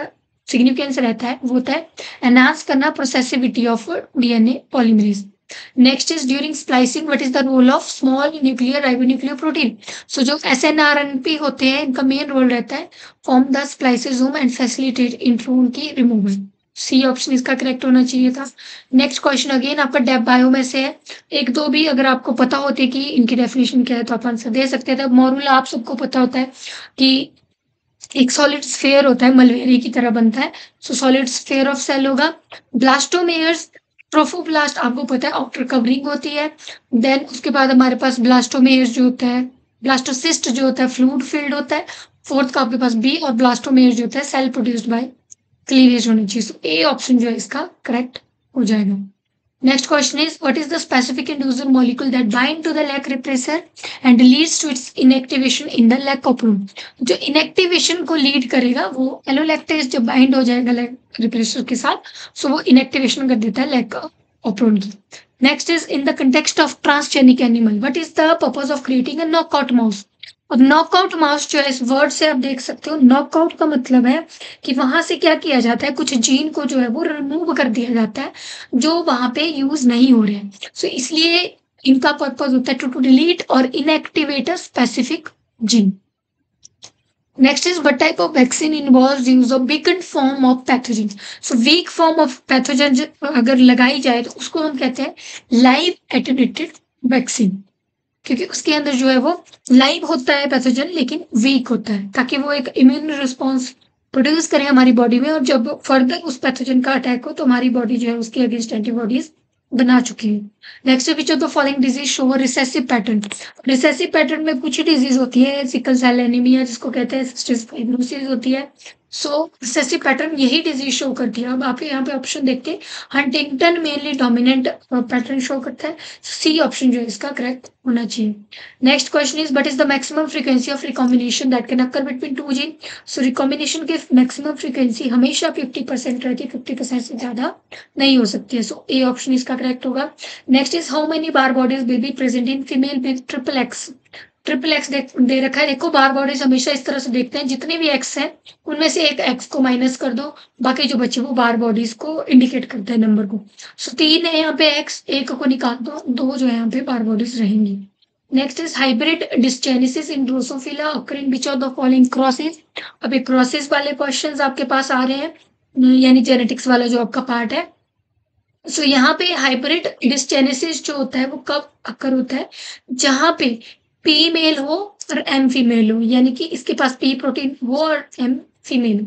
significance रहता है वो होता है enhance करना processivity of DNA polymerase। Next is during splicing what is the role of small nuclear ribonucleoprotein. So जो एसएनआरएनपी होते हैं इनका मेन रोल रहता है form the spliceosome and facilitate intron की रिमूवल। सी ऑप्शन इसका करेक्ट होना चाहिए था। नेक्स्ट क्वेश्चन अगेन आपका डेप बायो में से है। एक दो भी अगर आपको पता होते कि इनकी डेफिनेशन क्या है तो आप आंसर दे सकते थे। मॉरूला आप सबको पता होता है कि एक सॉलिड स्फेयर होता है, मलबेरी की तरह बनता है। So solid sphere of cell होगा। ब्लास्टोमेयर्स ट्रोफोब्लास्ट आपको पता है आउटर कवरिंग होती है। देन उसके बाद हमारे पास ब्लास्टोमेयर्स जो होता है, ब्लास्टोसिस्ट जो होता है फ्लूइड फिल्ड होता है। फोर्थ का आपके पास बी, और ब्लास्टोमेयर जो होता है सेल प्रोड्यूस्ड बाय क्लीवेज होनी चाहिए। सो ए ऑप्शन जो है इसका करेक्ट हो जाएगा। Next question is what is the specific inducer molecule that bind to the lac repressor and leads to its inactivation in the lac operon? जो inactivation को lead करेगा वो एलोलैक्टेज जब बाइंड हो जाएगा lac repressor के साथ, सो वो inactivation कर देता है lac operon की। Next is in the context of transgenic animal, what is the purpose of creating a knockout mouse? अब नॉकआउट माउस जो है इस वर्ड से आप देख सकते हो, नॉकआउट का मतलब है कि वहां से क्या किया जाता है, कुछ जीन को जो है वो रिमूव कर दिया जाता है जो वहां पे यूज नहीं हो रहे हैं। सो इसलिए इनका पर्पज होता है टू डिलीट और inactivate a specific gene. Next is what type of vaccine involves use of weekend form of pathogen. So weak form of pathogen अगर लगाई जाए तो उसको हम कहते हैं लाइव एटेन्यूएटेड वैक्सीन, क्योंकि उसके अंदर जो है वो लाइव होता है पैथोजन लेकिन वीक होता है, ताकि वो एक इम्यून रिस्पॉन्स प्रोड्यूस करे हमारी बॉडी में, और जब फर्दर उस पैथोजन का अटैक हो तो हमारी बॉडी जो है उसके अगेंस्ट एंटीबॉडीज बना चुकी है। Next which of the following disease show recessive pattern. Recessive pattern में कुछ ही डिजीज होती है, सिकल सेल एनीमिया जिसको कहते हैं, सिस्टिक फाइब्रोसिस होती है। सो रिसेसिव पैटर्न यही डिजीज शो करती है। अब आप यहाँ पे ऑप्शन देखते हैं, Huntington mainly dominant pattern show करता है। सी ऑप्शन जो है इसका करेक्ट होना चाहिए। Next question is what is the maximum frequency of recombination that can occur between two gene. So recombination की मैक्सिमम फ्रीक्वेंसी हमेशा 50% रहती है, 50% से ज्यादा नहीं हो सकती है। सो ए ऑप्शन इसका करेक्ट होगा। Next is how many Barr bodies will be present in female with triple X. Triple X दे रखा है, देखो बार बॉडीज हमेशा इस तरह से देखते हैं, जितने भी एक्स हैं उनमें से एक एक्स को माइनस कर दो, बाकी जो बचे वो बार बॉडीज को इंडिकेट करते हैं नंबर को। सो 3 है यहाँ पे एक्स, एक को निकाल दो, 2 जो है यहाँ पे बार बॉडीज रहेंगी। Next is hybrid डिस्जेनेसिस in Drosophila occurring which of the following crosses. अभी क्रॉसेस वाले क्वेश्चंस आपके पास आ रहे हैं, यानी जेनेटिक्स वाला जो आपका पार्ट है। सो यहाँ पे हाइब्रिड डिसजेनेसिस जो होता है वो कब अकर होता है, जहाँ पे पी मेल हो और एम फीमेल हो, यानी कि इसके पास पी प्रोटीन हो और एम फीमेल हो।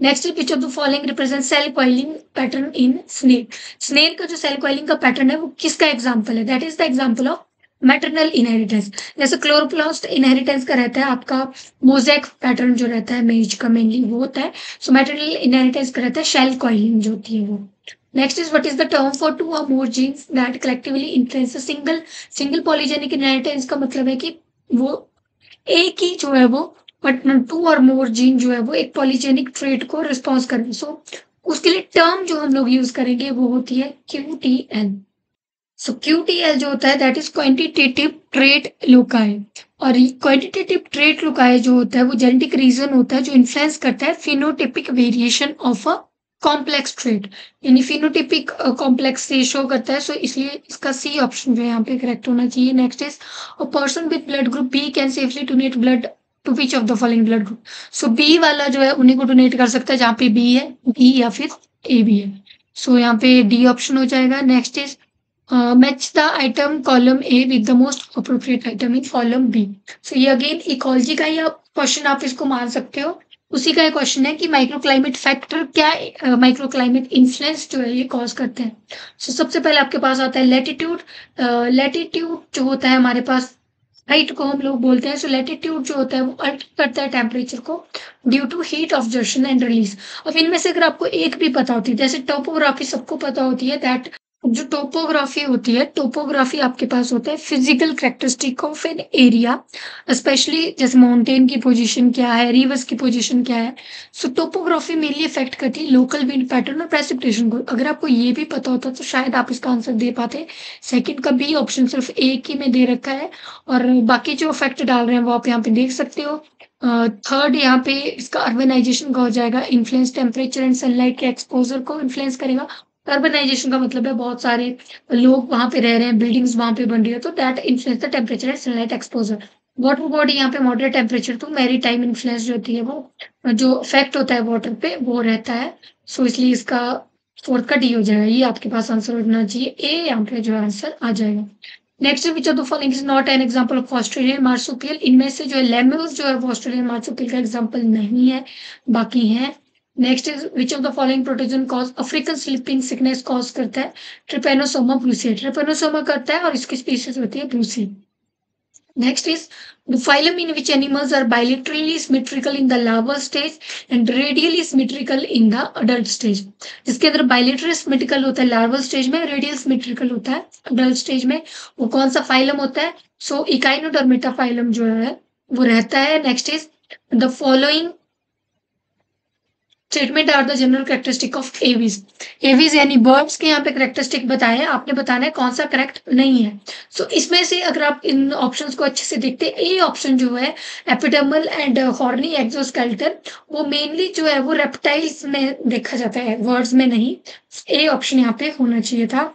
Next which of the following represent cell coiling pattern in snake. Snake का जो सेल कॉइलिंग का पैटर्न है वो किसका एग्जाम्पल है? That is the example of maternal inheritance. जैसे क्लोरोप्लास्ट इनहेरिटेंस का रहता है आपका मोज़ेक पैटर्न जो रहता है मेज का मेनली वो होता है। सो मैटरनल इनहेरिटेंस का रहता है शेल कॉइलिंग जो होती है वो। Next is what is the term for two or more genes that collectively influence a single polygenic inheritance का मतलब है कि वो एक ही जो है वो बट टू और मोर जीन जो है वो एक पॉलीजेनिक ट्रेट को रिस्पॉन्स कर रहे हैं। सो उसके लिए टर्म जो हम लोग यूज करेंगे वो होती है QTL। सो QTL जो होता है that is quantitative trait loci, और क्वांटिटेटिव ट्रेट लोकाई जो होता है वो जेनेटिक रीजन होता है जो इन्फ्लुएंस करता है phenotypic variation of a complex trait, यानी फिनोटिपिक कॉम्प्लेक्स से शो करता है। सो इसलिए इसका सी ऑप्शन जो है यहाँ पे करेक्ट होना चाहिए। Next is a person with blood group B can safely donate blood to which of the following blood group. So B वाला जो है उन्हीं को डोनेट कर सकता है जहाँ पे बी है, बी या फिर ए बी है। सो यहाँ पे डी ऑप्शन हो जाएगा। Next is match the item column A with the most appropriate item in column B. So ये अगेन इकोलॉजी का ही आप क्वेश्चन आप इसको मान सकते हो। उसी का एक क्वेश्चन है कि माइक्रो क्लाइमेट फैक्टर क्या माइक्रो क्लाइमेट इन्फ्लुएंस जो है ये कॉज करते हैं। सो सबसे पहले आपके पास आता है लेटीट्यूड। लेटीट्यूड जो होता है हमारे पास हाइट को हम लोग बोलते हैं। सो लेटीट्यूड जो होता है वो अल्टर करता है टेम्परेचर को due to heat absorption and release. अब इनमें से अगर आपको एक भी पता होती है, जैसे टोपोग्राफी सबको पता होती है दैट जो टोपोग्राफी होती है, टोपोग्राफी आपके पास होता है physical characteristic of an area, specially जैसे माउंटेन की पोजीशन क्या है, रिवर्स की पोजीशन क्या है। सो टोपोग्राफी मेनली इफेक्ट करती है लोकल विंड पैटर्न और प्रेसिपिटेशन को। अगर आपको ये भी पता होता तो शायद आप इसका आंसर दे पाते। सेकंड का बी ऑप्शन सिर्फ एक ही में दे रखा है और बाकी जो इफेक्ट डाल रहे हैं वो आप यहाँ पे देख सकते हो। थर्ड यहाँ पे इसका अर्बनाइजेशन का हो जाएगा, इन्फ्लुएंस टेम्परेचर एंड सनलाइट के एक्सपोजर को इन्फ्लुएंस करेगा। अर्बनाइजेशन का मतलब है बहुत सारे लोग वहां पे रह रहे हैं, बिल्डिंग्स वहां पे बन रही है, तो that influence the temperature and sunlight exposure. Water body यहाँ पे मॉडरेट टेम्परेचर, तो मैरी टाइम इन्फ्लुएंस जो होती है वो जो इफेक्ट होता है वाटर पे वो रहता है। सो इसलिए इसका फोर्थ का डी हो जाएगा। ये आपके पास आंसर होना चाहिए ए, यहाँ पे जो आंसर आ जाएगा। Next which of the following is not an example of Australian marsupial. इनमें से जो है लेम्यूर्स जो है वो ऑस्ट्रेलियन मार्सुपियल का एग्जांपल नहीं है, बाकी है। Next is which of the following protozoan cause African sleeping sickness cause करता है? Trypanosoma Brucie. ट्रिपेनोसोमा करता है और इसकी स्पीशीज होती है Brucie. Next is the phylum in which animals are bilaterally symmetrical in the larval stage and radially symmetrical in the adult stage। जिसके अंदर bilateral symmetrical होता है larval stage में, radial symmetrical होता है adult stage में। वो कौन सा phylum होता है? So Echinodermata phylum जो है वो रहता है। Next is the following statement are the general characteristic of Aves. Aves यानी बर्ड्स के यहाँ पे कैरेक्टरिस्टिक बताए हैं, आपने बताना है कौन सा करेक्ट नहीं है। सो इसमें से अगर आप इन ऑप्शंस को अच्छे से देखते हैं, ए ऑप्शन जो है एपिडर्मल एंड हॉर्नी एक्सोस्केलेटन, वो मेनली जो है वो रेप्टाइल्स में देखा जाता है, वर्ड्स में नहीं। ए ऑप्शन यहाँ पे होना चाहिए था।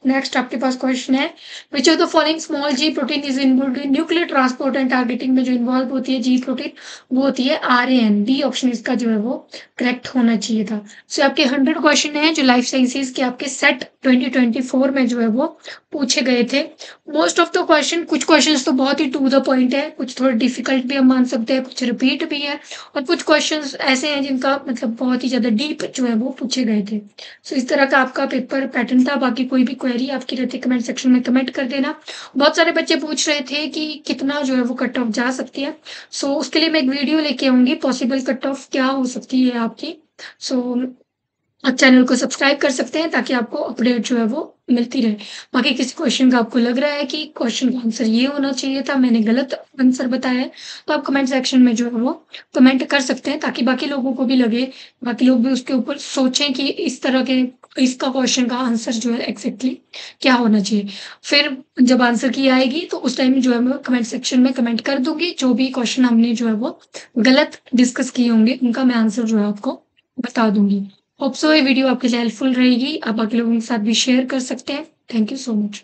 नेक्स्ट आपके पास क्वेश्चन है which of the following small ji protein is involve in nuclear transport and targeting में जो इन्वॉल्व होती है जी प्रोटीन वो होती है RAN। डी ऑप्शन इसका जो है वो करेक्ट होना चाहिए था। सो आपके 100 क्वेश्चन हैं जो लाइफ साइंसेज के आपके सेट 2024 में जो है वो पूछे गए थे। मोस्ट ऑफ द क्वेश्चन, कुछ क्वेश्चन तो बहुत ही टू द पॉइंट है, कुछ थोड़े डिफिकल्ट भी हम मान सकते हैं, कुछ रिपीट भी है और कुछ क्वेश्चन ऐसे हैं जिनका मतलब बहुत ही ज्यादा डीप जो है वो पूछे गए थे। सो इस तरह का आपका पेपर पैटर्न था। बाकी कोई भी क्वेरी आपकी रहती है कमेंट सेक्शन में कमेंट कर देना। बहुत सारे बच्चे पूछ रहे थे कि कितना जो है वो कट ऑफ जा सकती है। सो उसके लिए मैं एक वीडियो लेके आऊंगी, पॉसिबल कट ऑफ क्या हो सकती है आपकी। सो आप चैनल को सब्सक्राइब कर सकते हैं ताकि आपको अपडेट जो है वो मिलती रहे। बाकी किसी क्वेश्चन का आपको लग रहा है कि क्वेश्चन का आंसर ये होना चाहिए था, मैंने गलत आंसर बताया है, तो आप कमेंट सेक्शन में जो है वो कमेंट कर सकते हैं ताकि बाकी लोगों को भी लगे, बाकी लोग भी उसके ऊपर सोचें कि इस तरह के इसका क्वेश्चन का आंसर जो है एग्जैक्टली क्या होना चाहिए। फिर जब आंसर की आएगी तो उस टाइम जो है मैं कमेंट सेक्शन में कमेंट कर दूंगी, जो भी क्वेश्चन हमने जो है वो गलत डिस्कस किए होंगे उनका मैं आंसर जो है आपको बता दूंगी। होप सो ये वीडियो आपके लिए हेल्पफुल रहेगी, आप बाकी लोगों के साथ भी शेयर कर सकते हैं। Thank you so much.